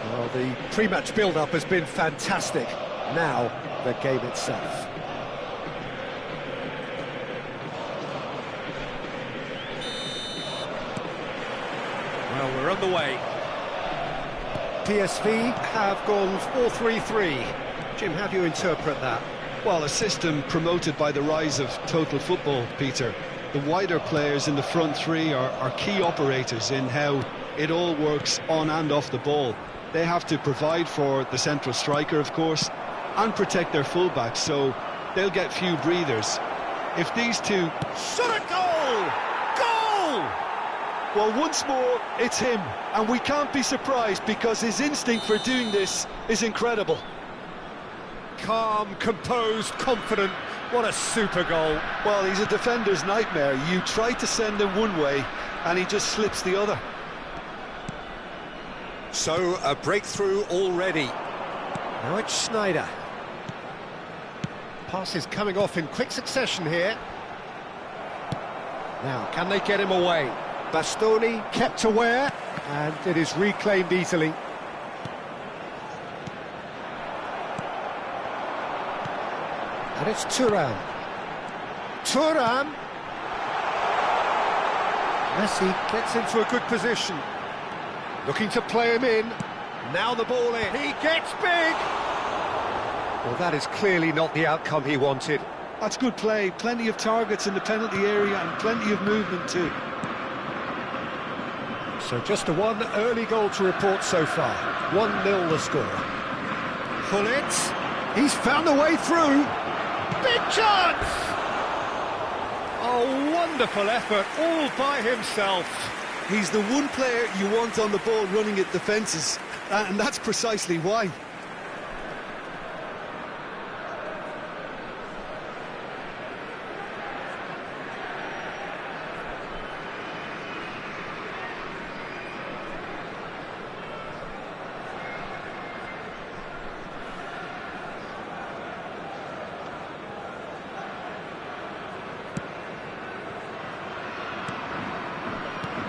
Well, the pre-match build-up has been fantastic. Now, the game itself. Well, we're on the way. PSV have gone 4-3-3. Jim, how do you interpret that? Well, a system promoted by the rise of total football, Peter. The wider players in the front three are key operators in how it all works on and off the ball. They have to provide for the central striker, of course, and protect their fullbacks, so they'll get few breathers. If these two... Shot a goal! Goal! Well, once more, it's him, and we can't be surprised because his instinct for doing this is incredible. Calm, composed, confident. What a super goal. Well, he's a defender's nightmare. You try to send him one way, and he just slips the other. So, a breakthrough already. Now it's Schneider. Passes coming off in quick succession here. Now, can they get him away? Bastoni kept aware, and it is reclaimed easily. And it's Thuram. Thuram! Messi gets into a good position. Looking to play him in. Now the ball in. He gets big! Well, that is clearly not the outcome he wanted. That's good play. Plenty of targets in the penalty area and plenty of movement too. So just a one early goal to report so far. 1-0 the score. Gullit. He's found a way through. Big chance! Oh, wonderful effort, all by himself. He's the one player you want on the ball running at defences, and that's precisely why.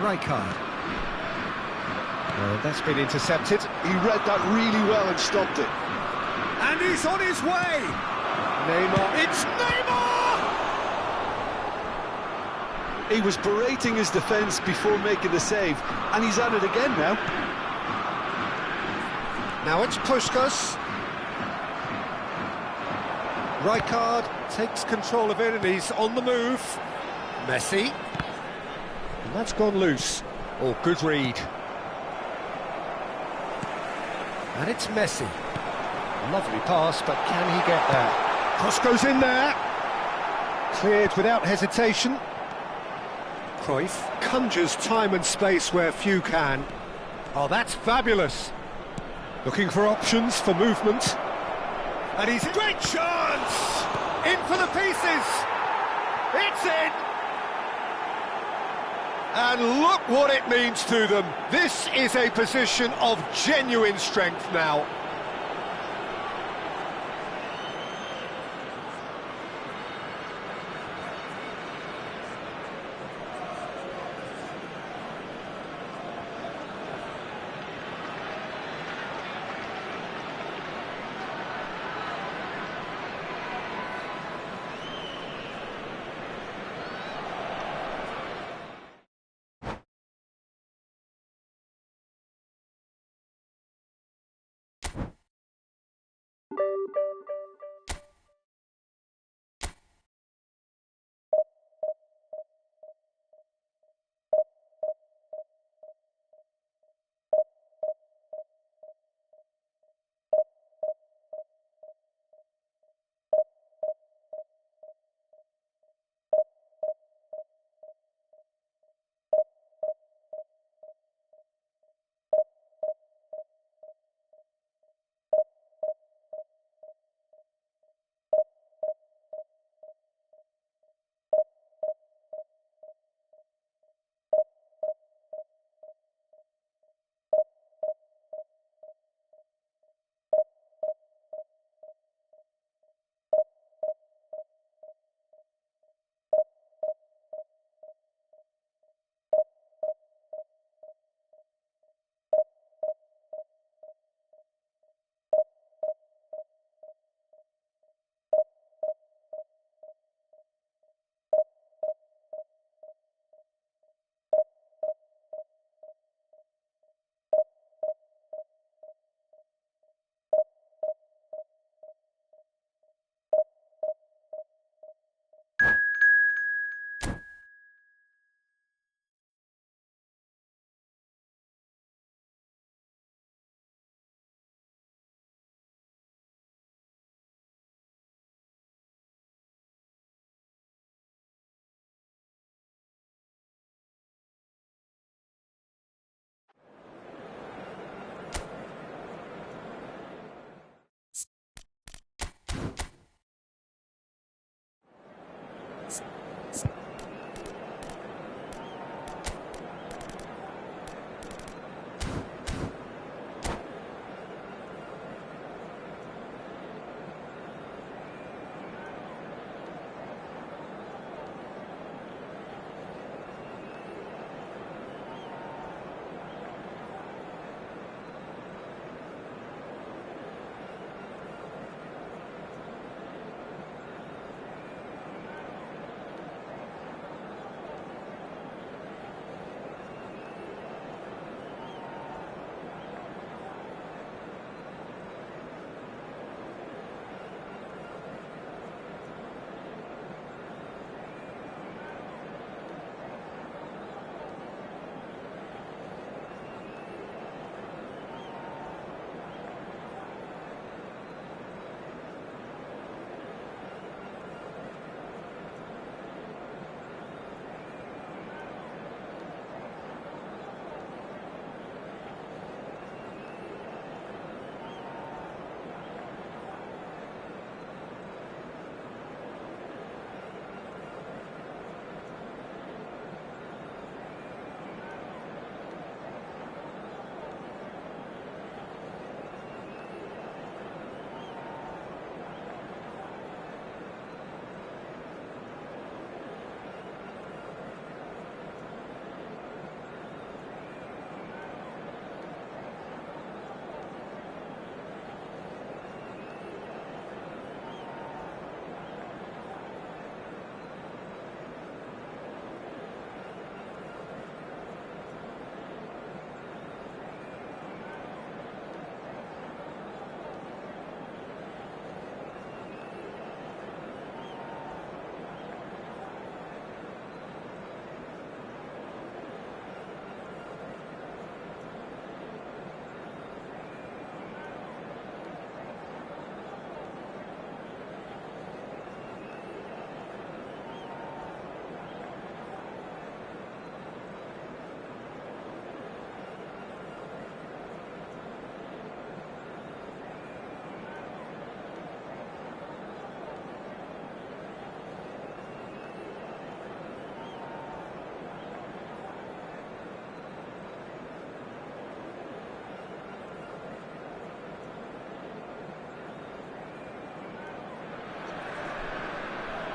Rijkaard. Well, that's been intercepted. He read that really well and stopped it. And he's on his way! Neymar. It's Neymar! He was berating his defence before making the save, and he's at it again now. Now it's Puskás. Rijkaard takes control of it and he's on the move. Messi. And that's gone loose. Oh, good read. And it's Messi. Lovely pass, but can he get there? Cross goes in there. Cleared without hesitation. Cruyff conjures time and space where few can. Oh, that's fabulous. Looking for options for movement. And he's... Great chance! In for the pieces! It's in! And look what it means to them. This is a position of genuine strength now.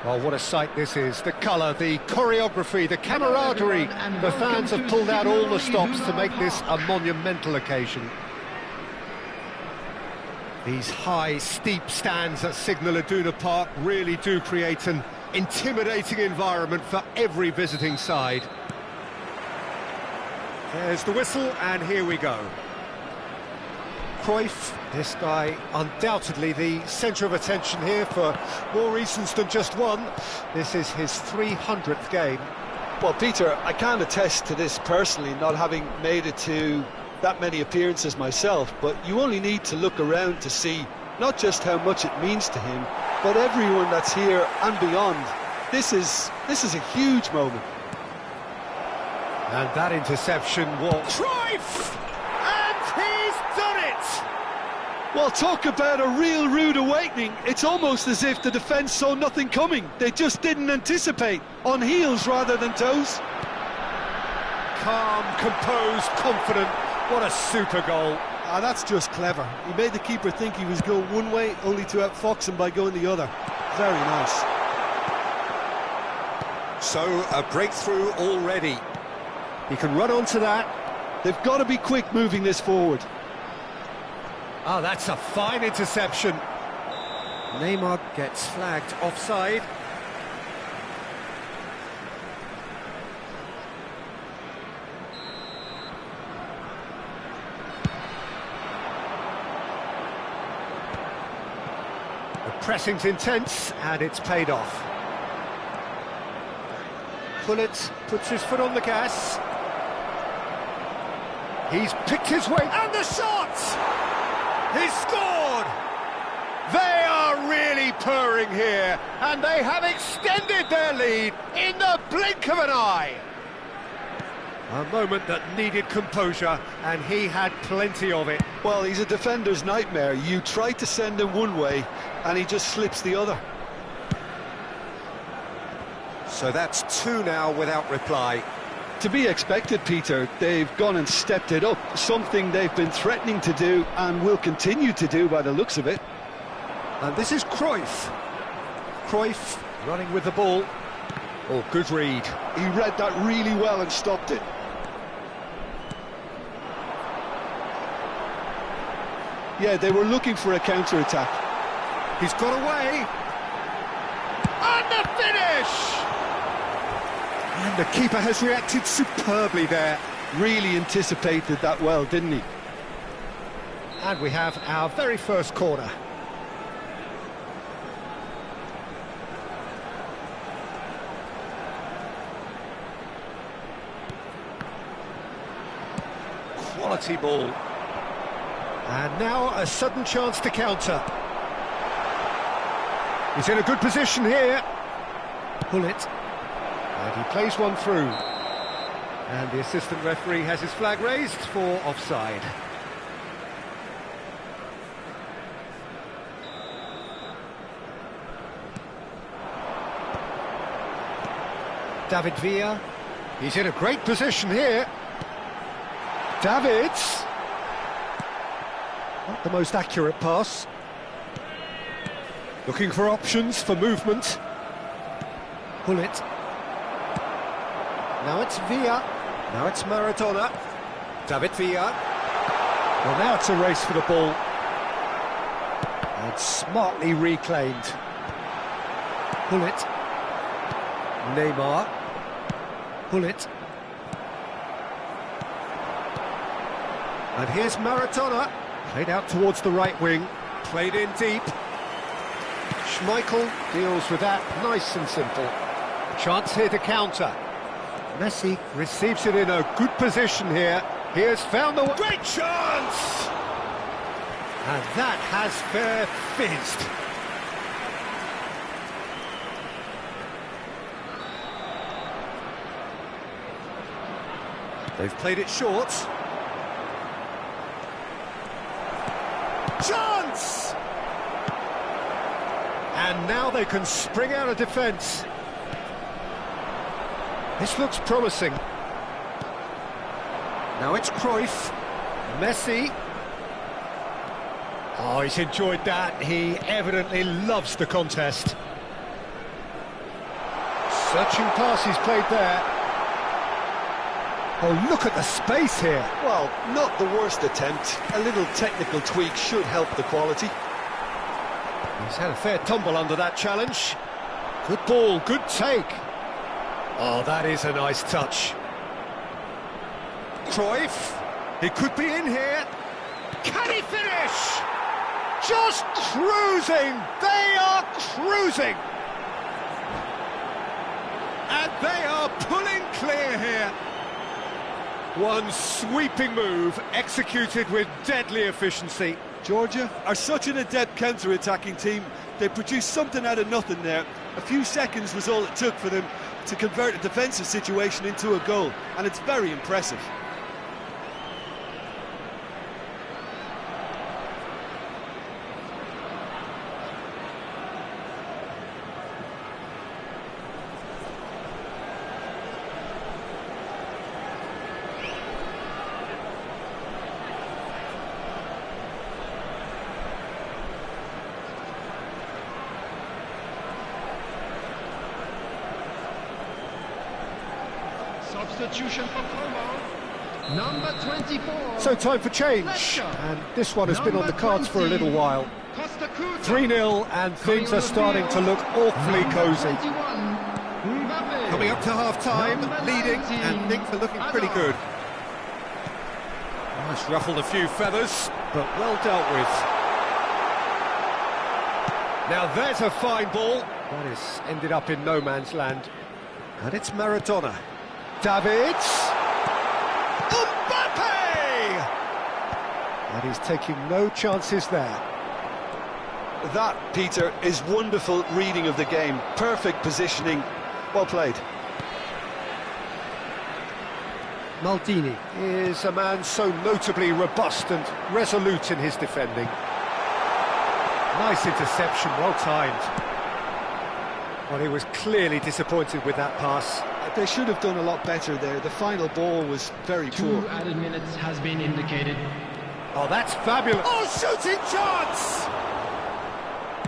Well, what a sight this is. The colour, the choreography, the camaraderie. The fans have pulled out all the stops to make this a monumental occasion. These high, steep stands at Signal Iduna Park really do create an intimidating environment for every visiting side. There's the whistle, and here we go. Cruyff, this guy undoubtedly the centre of attention here for more reasons than just one. This is his 300th game. Well, Peter, I can't attest to this personally, not having made it to that many appearances myself, but you only need to look around to see not just how much it means to him, but everyone that's here and beyond. This is a huge moment. And that interception was... Cruyff! And he's done it! Well, talk about a real rude awakening. It's almost as if the defence saw nothing coming. They just didn't anticipate, on heels rather than toes. Calm, composed, confident. What a super goal. Ah, that's just clever. He made the keeper think he was going one way, only to outfox him by going the other. Very nice. So, a breakthrough already. He can run onto that. They've got to be quick moving this forward. Oh, that's a fine interception. Neymar gets flagged offside. The pressing's intense, and it's paid off. Gullit puts his foot on the gas. He's picked his way, and the shot! He's scored! They are really purring here, and they have extended their lead in the blink of an eye. A moment that needed composure, and he had plenty of it. Well, he's a defender's nightmare. You try to send him one way, and he just slips the other. So that's two now without reply. To be expected, Peter. They've gone and stepped it up, something they've been threatening to do and will continue to do by the looks of it. And this is Cruyff. Cruyff running with the ball. Oh, good read. He read that really well and stopped it. Yeah, they were looking for a counter-attack. He's got away. And the finish! And the keeper has reacted superbly there. Really anticipated that well, didn't he? And we have our very first corner. Quality ball. And now a sudden chance to counter. He's in a good position here. Gullit. And he plays one through. And the assistant referee has his flag raised for offside. David Villa. He's in a great position here. Davids. Not the most accurate pass. Looking for options for movement. Gullit. Now it's Villa. Now it's Maradona. David Villa. Well, now it's a race for the ball. And smartly reclaimed. Gullit. Neymar. Gullit. And here's Maradona. Played out towards the right wing. Played in deep. Schmeichel deals with that nice and simple. Chance here to counter. Messi receives it in a good position here. He has found the... Great chance! And that has fair fizzed. They've played it short. Chance! And now they can spring out of defence. This looks promising. Now it's Cruyff. Messi. Oh, he's enjoyed that. He evidently loves the contest. Searching pass he's played there. Oh, look at the space here. Well, not the worst attempt. A little technical tweak should help the quality. He's had a fair tumble under that challenge. Good ball, good take. Oh, that is a nice touch. Cruyff, he could be in here. Can he finish? Just cruising! They are cruising! And they are pulling clear here. One sweeping move, executed with deadly efficiency. Georgia are such an adept counter-attacking team. They produced something out of nothing there. A few seconds was all it took for them to convert a defensive situation into a goal, and it's very impressive. Substitution for Como. Number 24. So time for change. Fletcher. And this one has been on the cards for a little while. Costa Curta. 3-0 and things are starting to look awfully cosy. 21. Mbappe. Coming up to half-time, Number leading, 19. and things are looking pretty good. Oh, it's ruffled a few feathers, but well dealt with. Now there's a fine ball. That has ended up in no man's land. And it's Maradona. Davids. Mbappe! And he's taking no chances there. That, Peter, is wonderful reading of the game. Perfect positioning. Well played. Maldini is a man so notably robust and resolute in his defending. Nice interception, well timed. Well, he was clearly disappointed with that pass. They should have done a lot better there. The final ball was very poor. 2 added minutes has been indicated. Oh, that's fabulous. Oh, shooting chance!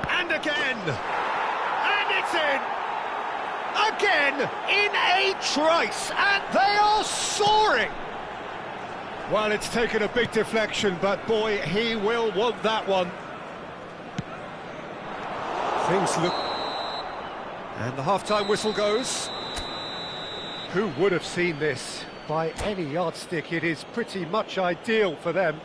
And again. And it's in! Again, in a trice, and they are soaring! Well, it's taken a big deflection, but boy, he will want that one. Things look... And the half-time whistle goes. Who would have seen this? By any yardstick, it is pretty much ideal for them.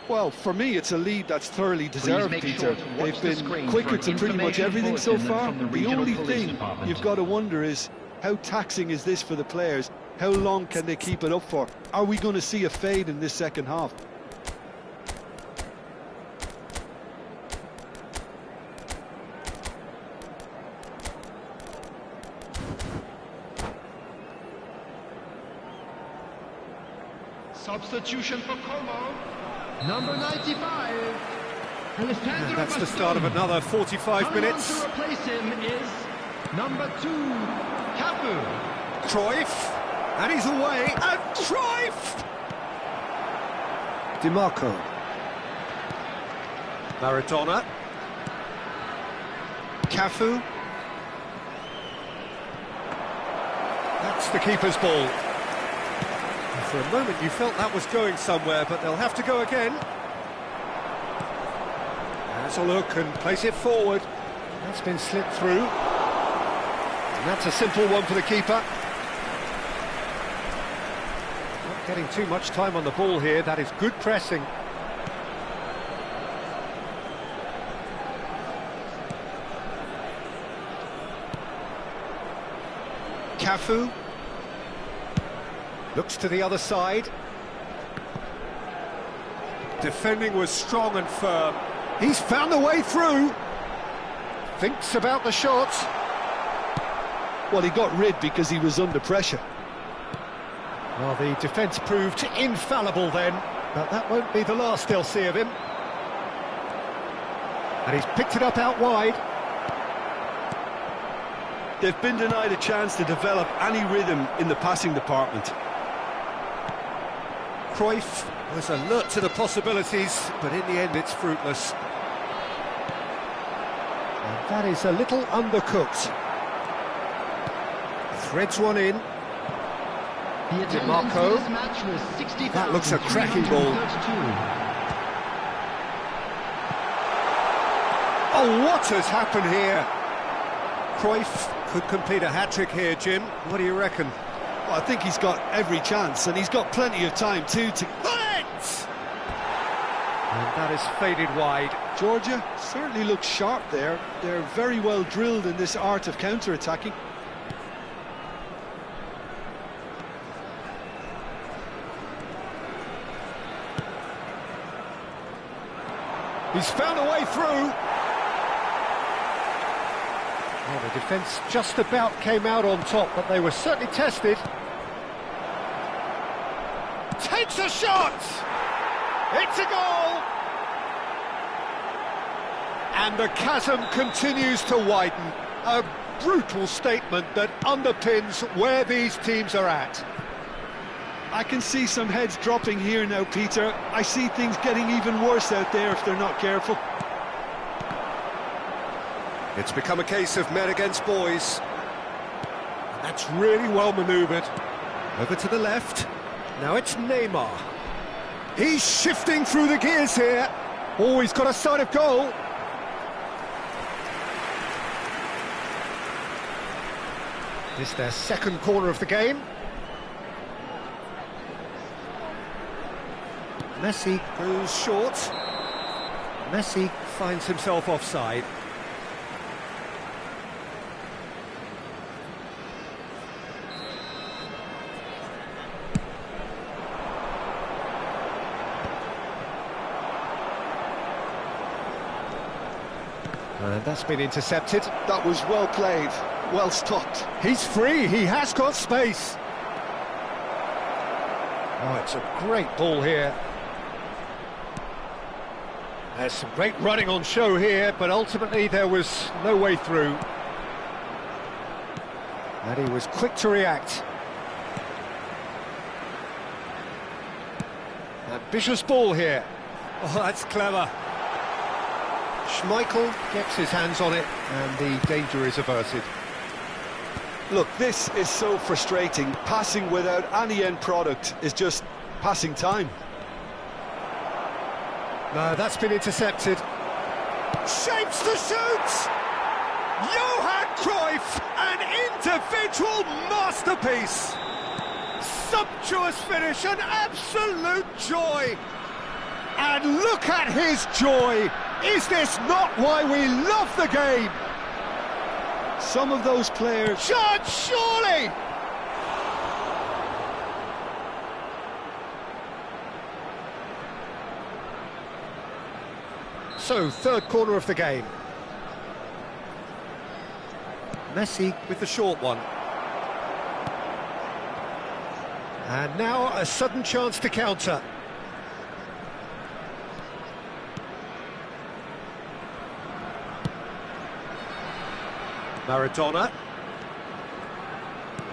Well, for me, it's a lead that's thoroughly deserved, make Peter. sure to watch They've the been screen quicker for to pretty much information everything so bulletin far. from the The regional only police thing department. you've got to wonder is, how taxing is this for the players? How long can they keep it up for? Are we going to see a fade in this second half? Substitution for Como. Number 95. Alessandro And that's the Bastoni. start of another 45 Coming minutes. on to replace him is number 2, Cafu. Cruyff, and he's away, and Cruyff! Di Marco. Maradona. Cafu. That's the keeper's ball. For a moment you felt that was going somewhere, but they'll have to go again. Has a look and place it forward. That's been slipped through. And that's a simple one for the keeper. Not getting too much time on the ball here, that is good pressing. Cafu. Looks to the other side. Defending was strong and firm. He's found a way through. Thinks about the shot. Well, he got rid because he was under pressure. Well, the defence proved infallible then, but that won't be the last they'll see of him. And he's picked it up out wide. They've been denied a chance to develop any rhythm in the passing department. Cruyff was alert to the possibilities, but in the end it's fruitless. And that is a little undercooked. Threads one in. The attendance DiMarco. for this match was 60,332. That looks a cracking ball. Oh, what has happened here? Cruyff could complete a hat-trick here, Jim. What do you reckon? Well, I think he's got every chance, and he's got plenty of time too to... And that is faded wide. Georgia certainly looks sharp there. They're very well drilled in this art of counter-attacking. He's found a way through. Well, the defence just about came out on top, but they were certainly tested. Takes a shot! It's a goal! And the chasm continues to widen. A brutal statement that underpins where these teams are at. I can see some heads dropping here now, Peter. I see things getting even worse out there if they're not careful. It's become a case of men against boys. And that's really well manoeuvred. Over to the left. Now it's Neymar. He's shifting through the gears here. Oh, he's got a sight of goal. This their second corner of the game. Messi goes short. Messi finds himself offside. And that's been intercepted. That was well played, well stopped. He's free, he has got space. Oh, it's a great ball here. There's some great running on show here, but ultimately there was no way through. And he was quick to react. Ambitious ball here. Oh, that's clever. Schmeichel gets his hands on it, and the danger is averted. Look, this is so frustrating. Passing without any end product is just passing time. No, that's been intercepted. Shapes to shoot! Johan Cruyff, an individual masterpiece! Sumptuous finish, an absolute joy! And look at his joy! Is this not why we love the game? Some of those players... Chance, surely! So, third corner of the game. Messi with the short one. And now a sudden chance to counter. Maradona.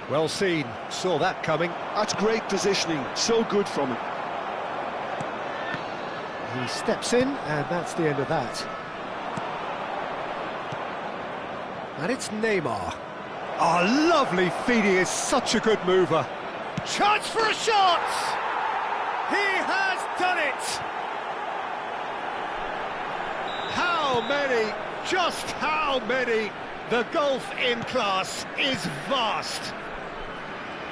Well seen, saw that coming. That's great positioning, so good from him. He steps in, and that's the end of that. And it's Neymar. Oh, lovely feed, he is such a good mover. Chance for a shot! He has done it! How many, just how many? The gulf in class is vast.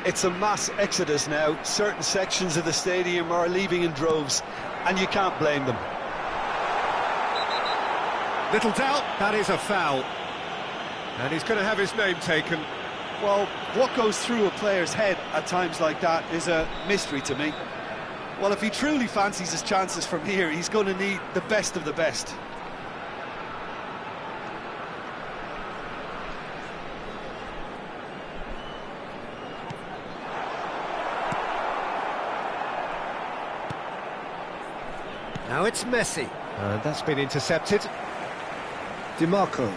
It's a mass exodus now. Certain sections of the stadium are leaving in droves, and you can't blame them. Little doubt, that is a foul. And he's going to have his name taken. Well, what goes through a player's head at times like that is a mystery to me. Well, if he truly fancies his chances from here, he's going to need the best of the best. Now it's Messi. And that's been intercepted. DiMarco.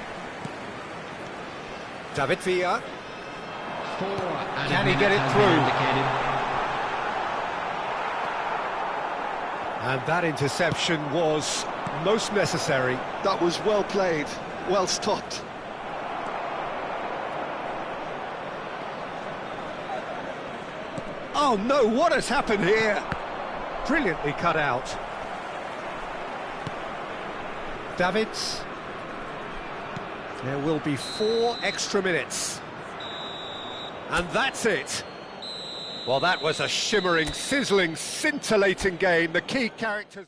David Villa. Can he get it through? And that interception was most necessary. That was well played, well stopped. Oh no, what has happened here? Brilliantly cut out. Davids. There will be 4 extra minutes. And that's it. Well, that was a shimmering, sizzling, scintillating game. The key characters...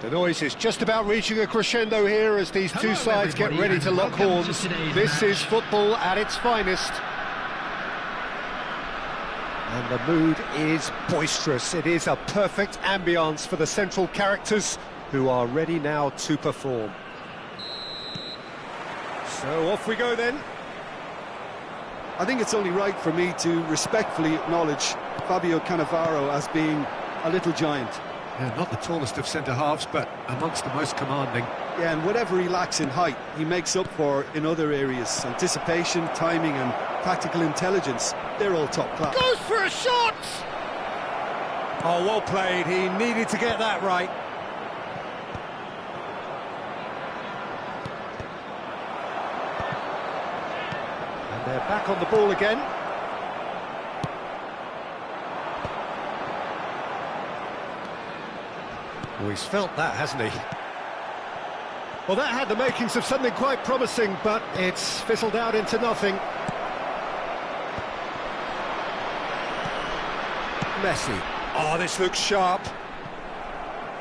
The noise is just about reaching a crescendo here as these two sides get ready to lock horns. This is football at its finest. And the mood is boisterous. It is a perfect ambience for the central characters who are ready now to perform. So off we go then. I think it's only right for me to respectfully acknowledge Fabio Cannavaro as being a little giant. Yeah, not the tallest of centre-halves, but amongst the most commanding. Yeah, and whatever he lacks in height, he makes up for in other areas. Anticipation, timing and tactical intelligence, they're all top class. Goes for a shot! Oh, well played. He needed to get that right. And they're back on the ball again. Oh, he's felt that, hasn't he? Well, that had the makings of something quite promising, but it's fizzled out into nothing. Messi. Oh, this looks sharp.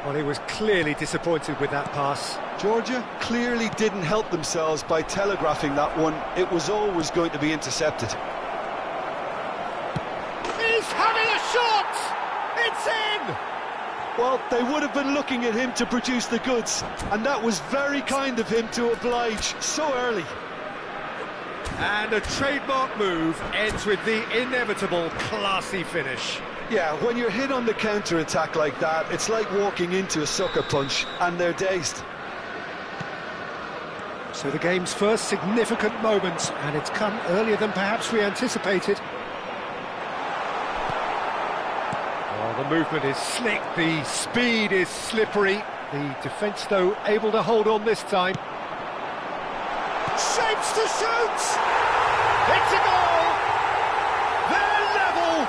Well, he was clearly disappointed with that pass. Georgia clearly didn't help themselves by telegraphing that one. It was always going to be intercepted. He's having a shot! It's in! Well, they would have been looking at him to produce the goods, and that was very kind of him to oblige so early. And a trademark move ends with the inevitable classy finish. Yeah, when you're hit on the counter-attack like that, it's like walking into a sucker punch, and they're dazed. So the game's first significant moment, and it's come earlier than perhaps we anticipated. Oh, the movement is slick, the speed is slippery. The defence, though, able to hold on this time. Shapes to shoot! It's a goal! They're level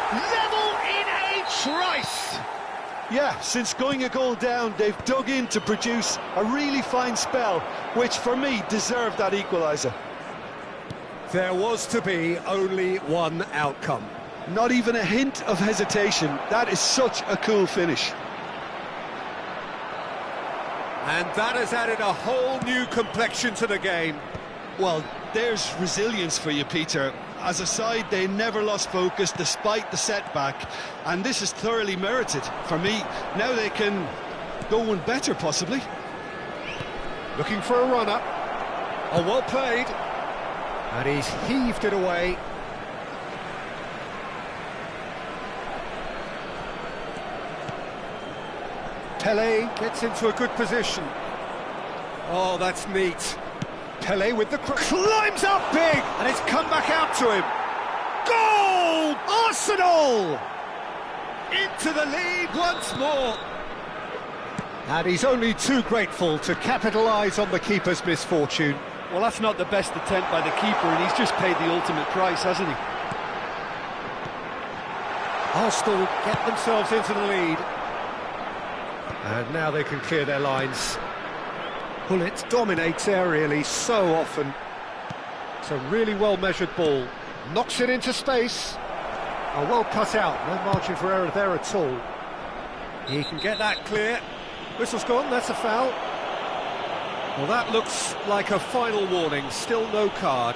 in a trice! Yeah, since going a goal down, they've dug in to produce a really fine spell, which for me deserved that equaliser. There was to be only one outcome. Not even a hint of hesitation. That is such a cool finish. And that has added a whole new complexion to the game. Well, there's resilience for you, Peter. As a side, they never lost focus despite the setback, and this is thoroughly merited. For me, now they can go one better, possibly. Looking for a run-up. Oh, well played. And he's heaved it away. Pele gets into a good position. Oh, that's neat. Pele with the climbs up big, and it's come back out to him. Goal! Arsenal! Into the lead once more. And he's only too grateful to capitalise on the keeper's misfortune. Well, that's not the best attempt by the keeper, and he's just paid the ultimate price, hasn't he? Arsenal get themselves into the lead. And now they can clear their lines. Gullit dominates aerially so often. It's a really well-measured ball. Knocks it into space. Oh, well cut out. No margin for error there at all. He can get that clear. Whistle's gone, that's a foul. Well, that looks like a final warning. Still no card.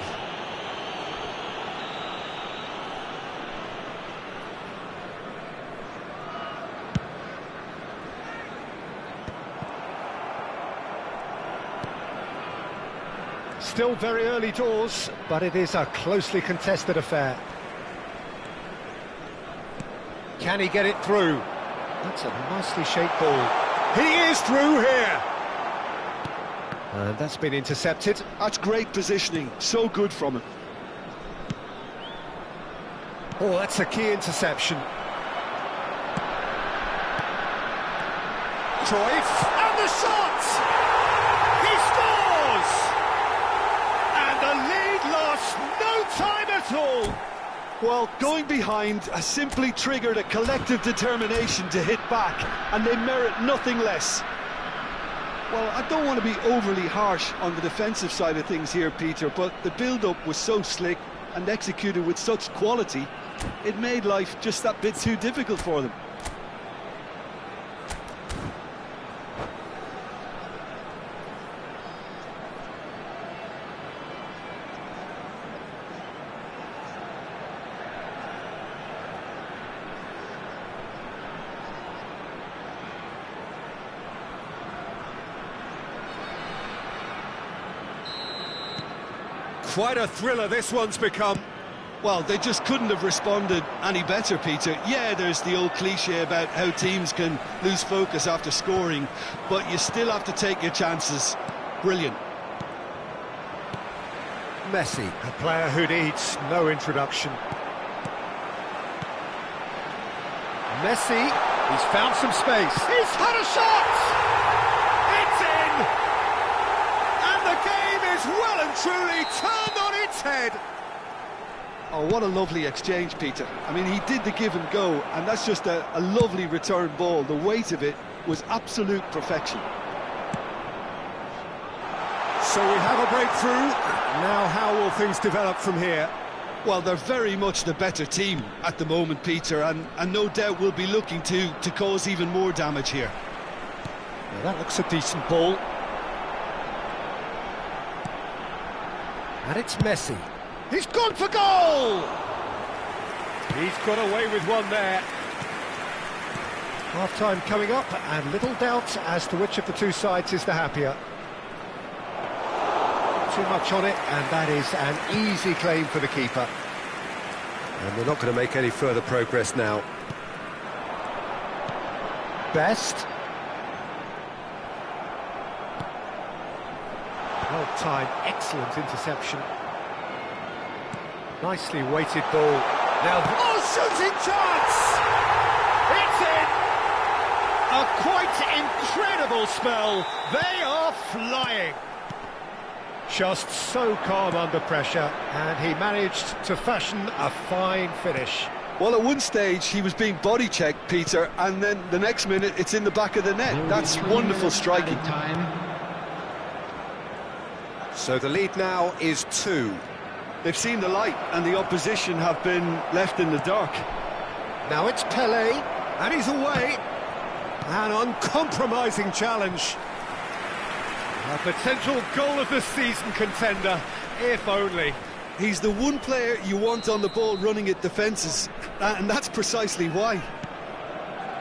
Still very early doors, but it is a closely contested affair. Can he get it through? That's a nicely shaped ball. He is through here! And that's been intercepted. That's great positioning, so good from him. Oh, that's a key interception. Cruyff, And the shot! He scores! And the lead lost no time at all! Well, going behind has simply triggered a collective determination to hit back, and they merit nothing less. Well, I don't want to be overly harsh on the defensive side of things here, Peter, but the build-up was so slick and executed with such quality, it made life just that bit too difficult for them. quite a thriller this one's become. Well, they just couldn't have responded any better, Peter. Yeah, there's the old cliche about how teams can lose focus after scoring, but you still have to take your chances. Brilliant. Messi, a player who needs no introduction. Messi, he's found some space. He's had a shot! It's in! And the game is well and truly turned on its head. Oh, what a lovely exchange, Peter. I mean, he did the give and go, and that's just a lovely return ball. The weight of it was absolute perfection. So we have a breakthrough. Now how will things develop from here? Well, they're very much the better team at the moment, Peter, and no doubt will be looking to cause even more damage here. Well, that looks a decent ball. And it's Messi. He's gone for goal! He's got away with one there. Half-time coming up, and little doubt as to which of the two sides is the happier. Too much on it, and that is an easy claim for the keeper. And they're not going to make any further progress now. Best. Well timed, excellent interception. Nicely weighted ball. Now, oh, shooting chance! It's in! A quite incredible spell. They are flying. just so calm under pressure, and he managed to fashion a fine finish. Well, at one stage he was being body checked, Peter, and then the next minute it's in the back of the net. That's wonderful striking. So the lead now is 2. They've seen the light and the opposition have been left in the dark. Now it's Pelé, and he's away. An uncompromising challenge. A potential goal of the season contender, if only. He's the one player you want on the ball running at defences, and that's precisely why.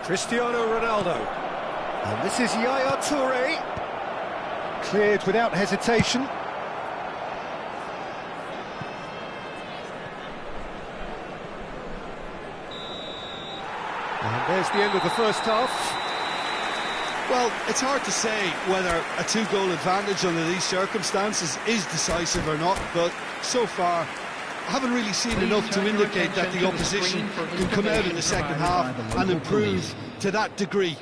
Cristiano Ronaldo. And this is Yaya Touré. Cleared without hesitation. And there's the end of the first half. Well, it's hard to say whether a 2-goal advantage under these circumstances is decisive or not, but so far I haven't really seen enough to indicate that the opposition can come out in the second half and improve to that degree.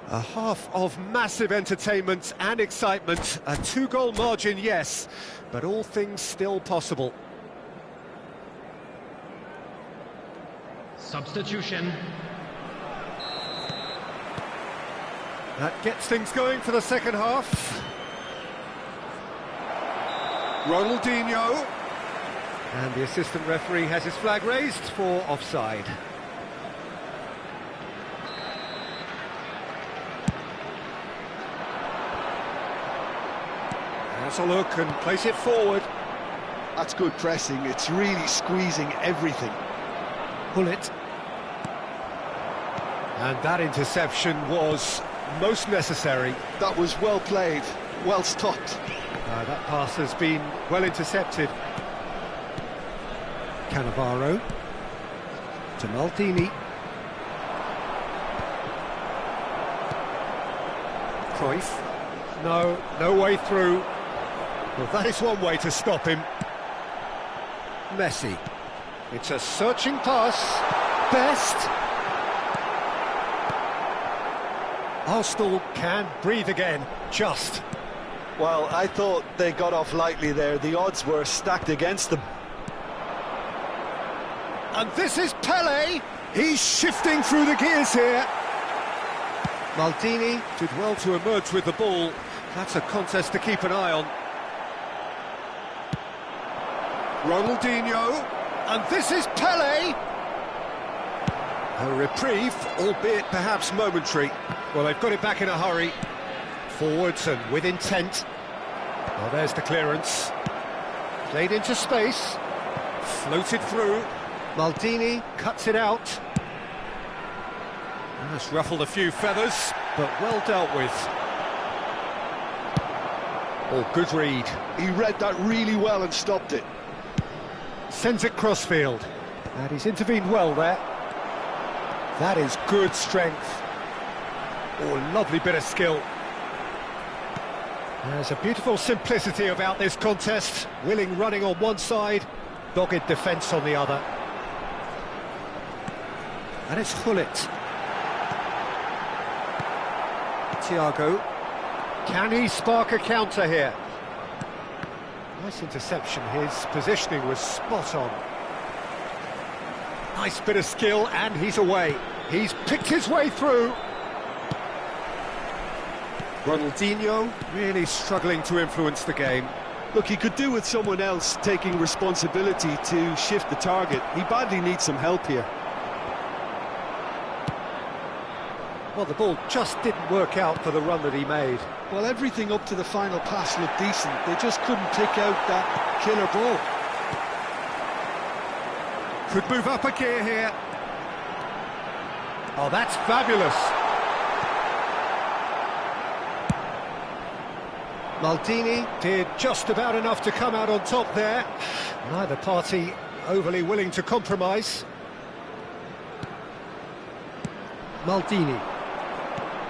A half of massive entertainment and excitement. A 2-goal margin, yes, but all things still possible. Substitution. That gets things going for the second half. Ronaldinho. And the assistant referee has his flag raised for offside. Has a look and place it forward. That's good pressing, it's really squeezing everything. Pull it. And that interception was most necessary. That was well played, well stopped. That pass has been well intercepted. Cannavaro to Maldini. Cruyff. No way through. Well, that is one way to stop him. Messi. It's a searching pass. Best. Arsenal can breathe again, just. Well, I thought they got off lightly there. The odds were stacked against them. And this is Pelé. He's shifting through the gears here. Maldini did well to emerge with the ball. That's a contest to keep an eye on. Ronaldinho. And this is Pelé. A reprieve, albeit perhaps momentary. Well, they've got it back in a hurry. Forwards and with intent. Well, there's the clearance. Played into space. Floated through. Maldini cuts it out. That's ruffled a few feathers, but well dealt with. Oh, good read. He read that really well and stopped it. Sends it crossfield. And he's intervened well there. That is good strength. Oh, lovely bit of skill. There's a beautiful simplicity about this contest. Willing running on one side, dogged defence on the other. And it's Hullet. Thiago. Can he spark a counter here? Nice interception. His positioning was spot on. Nice bit of skill, and he's away. He's picked his way through. Ronaldinho really struggling to influence the game. Look, he could do with someone else taking responsibility to shift the target. He badly needs some help here. Well, the ball just didn't work out for the run that he made. Well, everything up to the final pass looked decent. They just couldn't pick out that killer ball. Could move up a gear here. Oh, that's fabulous. Maldini did just about enough to come out on top there. Neither party overly willing to compromise. Maldini.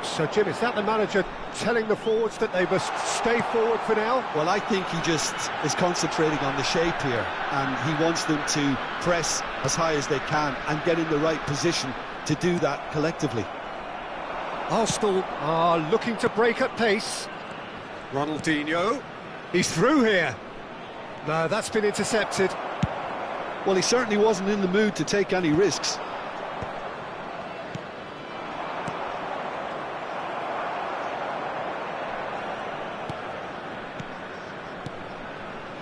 So, Jim, is that the manager telling the forwards that they must stay forward for now? Well, I think he just is concentrating on the shape here, and he wants them to press as high as they can and get in the right position to do that collectively. Arsenal are looking to break at pace. Ronaldinho, he's through here. No, that's been intercepted. Well, he certainly wasn't in the mood to take any risks.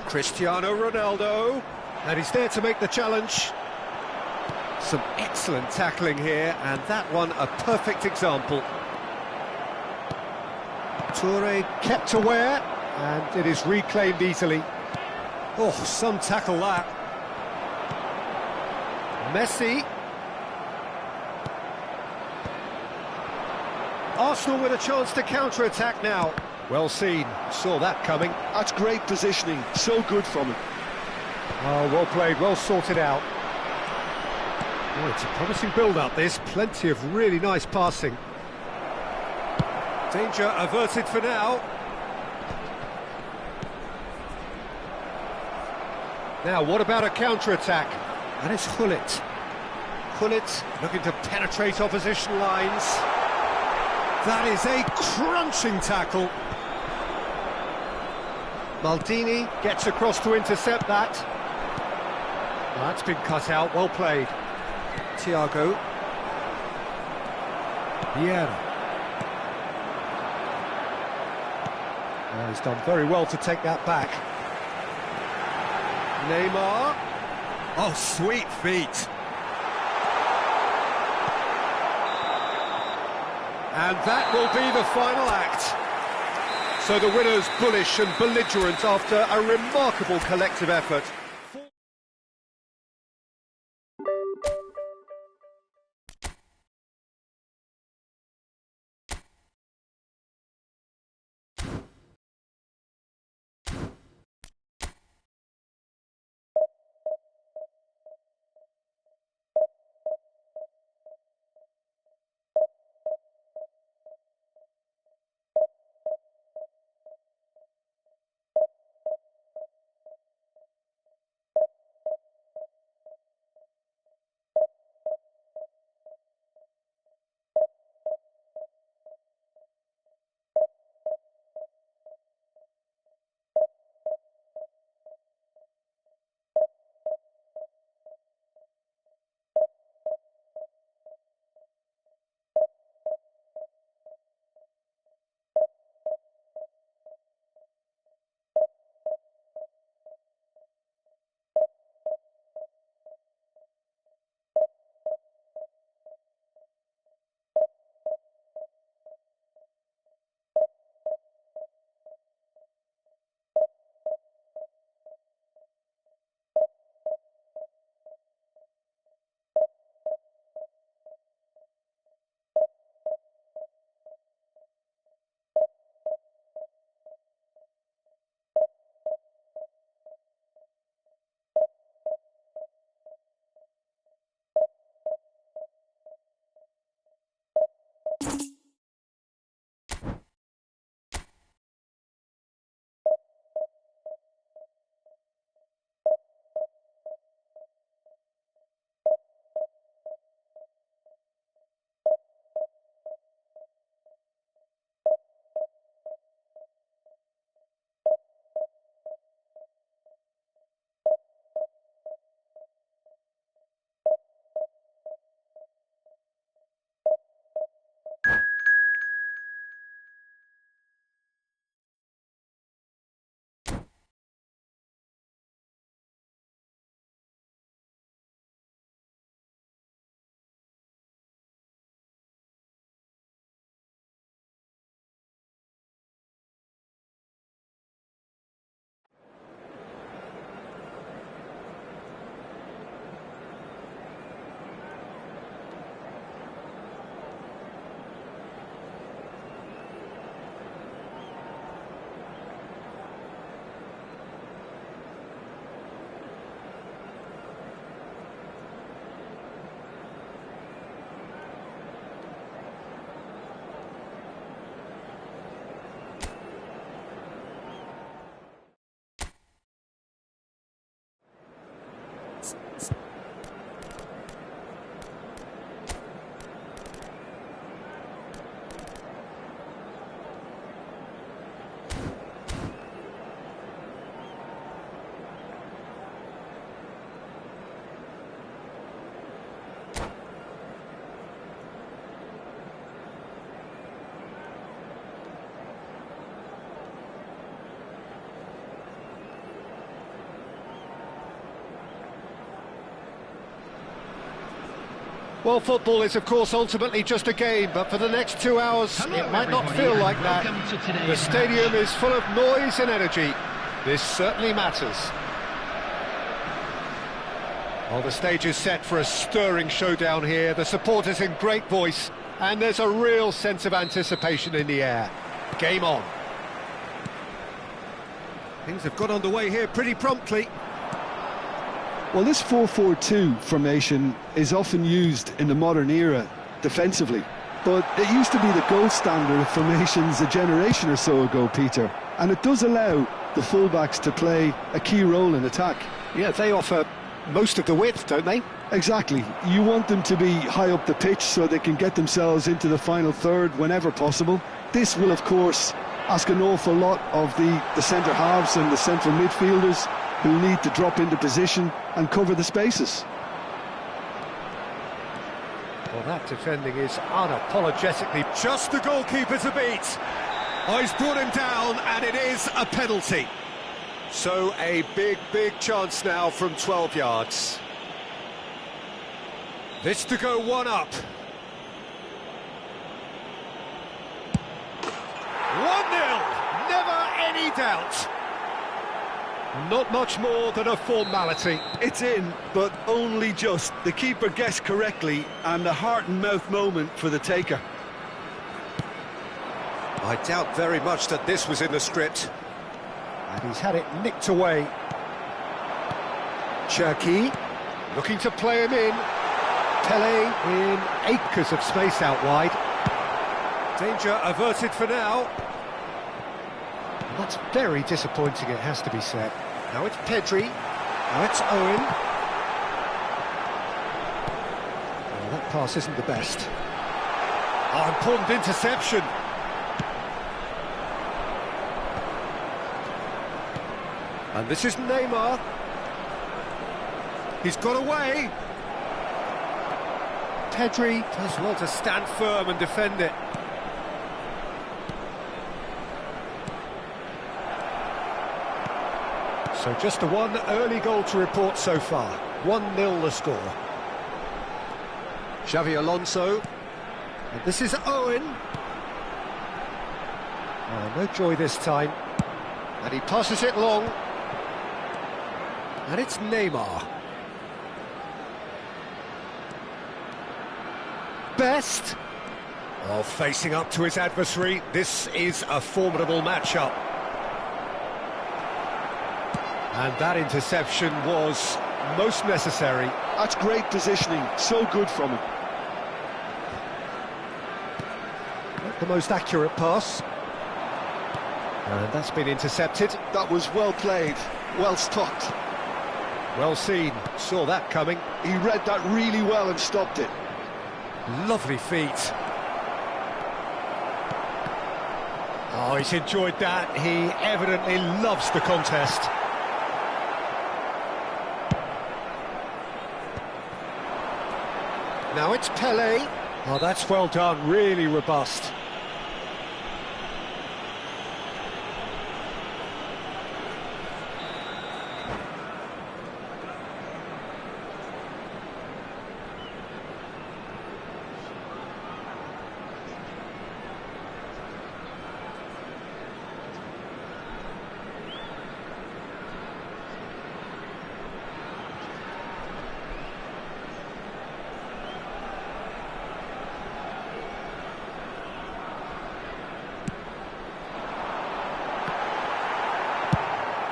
Cristiano Ronaldo, and he's there to make the challenge. Some excellent tackling here, and that one a perfect example. Toure kept aware, and it is reclaimed easily. Oh, some tackle that. Messi. Arsenal with a chance to counter-attack now. Well seen, saw that coming. That's great positioning, so good from him. Oh, well played, well sorted out. Oh, it's a promising build-up, this. Plenty of really nice passing. Danger averted for now. Now, what about a counter-attack? And it's Gullit. Gullit looking to penetrate opposition lines. That is a crunching tackle. Maldini gets across to intercept that. Well, that's been cut out, well played. Thiago. Vieira. Well, he's done very well to take that back. Neymar. Oh, sweet feet. And that will be the final act. So the winners bullish and belligerent after a remarkable collective effort. Well, football is, of course, ultimately just a game, but for the next 2 hours, Hello, it might not everybody, feel and like that. welcome to today's The stadium match. is full of noise and energy. This certainly matters. Well, the stage is set for a stirring showdown here. The supporters in great voice, and there's a real sense of anticipation in the air. Game on. Things have got underway here pretty promptly. Well, this 4-4-2 formation is often used in the modern era defensively, but it used to be the gold standard of formations a generation or so ago, Peter, and it does allow the fullbacks to play a key role in attack. Yeah, they offer most of the width, don't they? Exactly. You want them to be high up the pitch so they can get themselves into the final third whenever possible. This will, of course, ask an awful lot of the centre halves and the central midfielders, who need to drop into position and cover the spaces. Well, that defending is unapologetically just the goalkeeper to beat. Oh, he's brought him down, and it is a penalty. So a big chance now from 12 yards. This to go one up. 1-0, never any doubt. Not much more than a formality. It's in, but only just. The keeper guessed correctly, and a heart and mouth moment for the taker. I doubt very much that this was in the script. And he's had it nicked away. Cherki looking to play him in. Pele in acres of space out wide. Danger averted for now. And that's very disappointing, it has to be said. Now it's Pedri. Now it's Owen. Well, that pass isn't the best. Oh, important interception. And this is Neymar. He's got away. Pedri does well to stand firm and defend it. So just the one early goal to report so far. 1-0 the score. Xavi Alonso. And this is Owen. Oh, no joy this time. And he passes it long. And it's Neymar. Best. Oh, facing up to his adversary. This is a formidable matchup. And that interception was most necessary. That's great positioning, so good from him. Not the most accurate pass. And that's been intercepted. That was well played, well stopped. Well seen, saw that coming. He read that really well and stopped it. Lovely feet. Oh, he's enjoyed that. He evidently loves the contest. Now it's Pele. Oh, that's well done, really robust.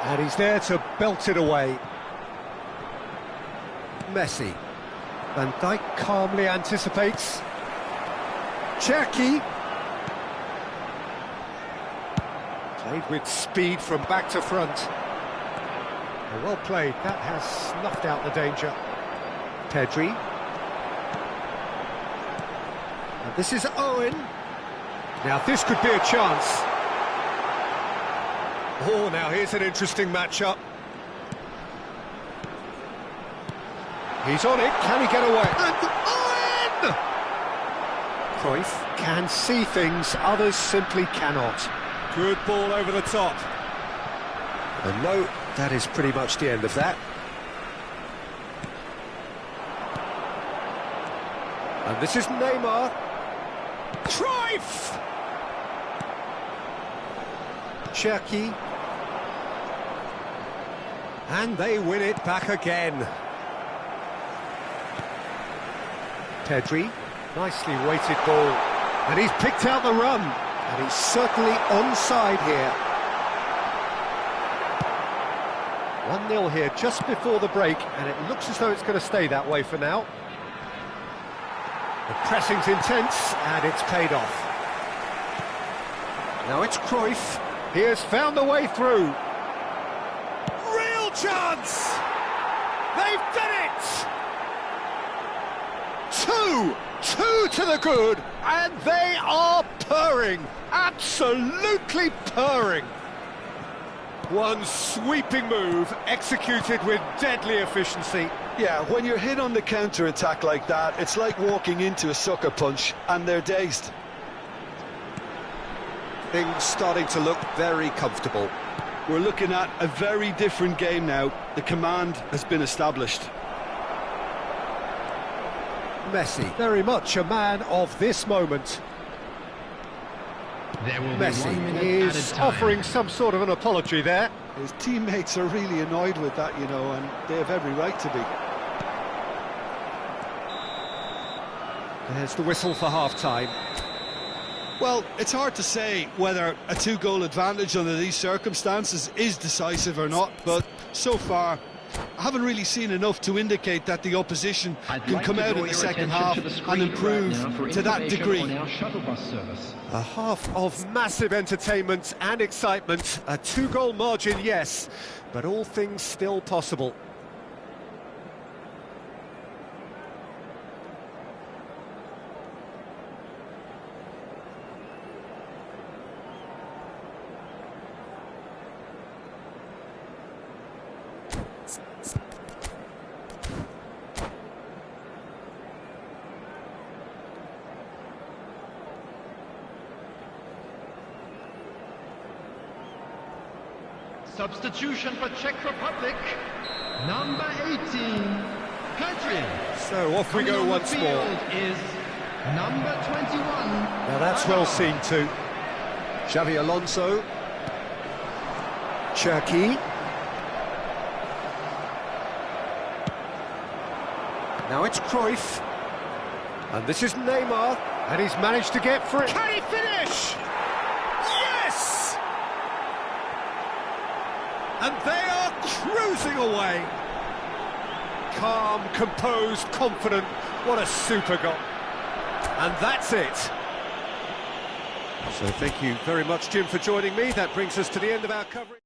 And he's there to belt it away. Messi. Van Dijk calmly anticipates. Cherki. Played with speed from back to front. Well played, that has snuffed out the danger. Pedri. And this is Owen. Now this could be a chance. Oh, now here's an interesting matchup. He's on it, can he get away? And Owen! Cruyff can see things, others simply cannot. Good ball over the top. And no, that is pretty much the end of that. And this is Neymar. Cruyff! Cherki. And they win it back again. Pedri, nicely weighted ball. And he's picked out the run. And he's certainly onside here. 1-0 here just before the break, and it looks as though it's going to stay that way for now. The pressing's intense, and it's paid off. Now it's Cruyff. He has found the way through. Real chance! They've done it! Two to the good, and they are purring, absolutely purring. One sweeping move, executed with deadly efficiency. Yeah, when you're hit on the counter-attack like that, it's like walking into a sucker punch, and they're dazed. Things starting to look very comfortable. We're looking at a very different game now. The command has been established. Messi, very much a man of this moment. There will be 1 Messi minute is added time. offering some sort of an apology there. His teammates are really annoyed with that, you know, and they have every right to be. There's the whistle for half-time. Well, it's hard to say whether a 2-goal advantage under these circumstances is decisive or not, but so far I haven't really seen enough to indicate that the opposition can come out in the second half and improve to that degree. A half of massive entertainment and excitement. A 2-goal margin, yes, but all things still possible. Substitution for Czech Republic, number 18, Pedri. So off we go once more. Is number 21. Now that's well seen too. Xavi Alonso. Cherki. Now it's Cruyff. And this is Neymar. And he's managed to get free. Can he finish? Yes! And they are cruising away. Calm, composed, confident. What a super goal. And that's it. So thank you very much, Jim, for joining me. That brings us to the end of our coverage.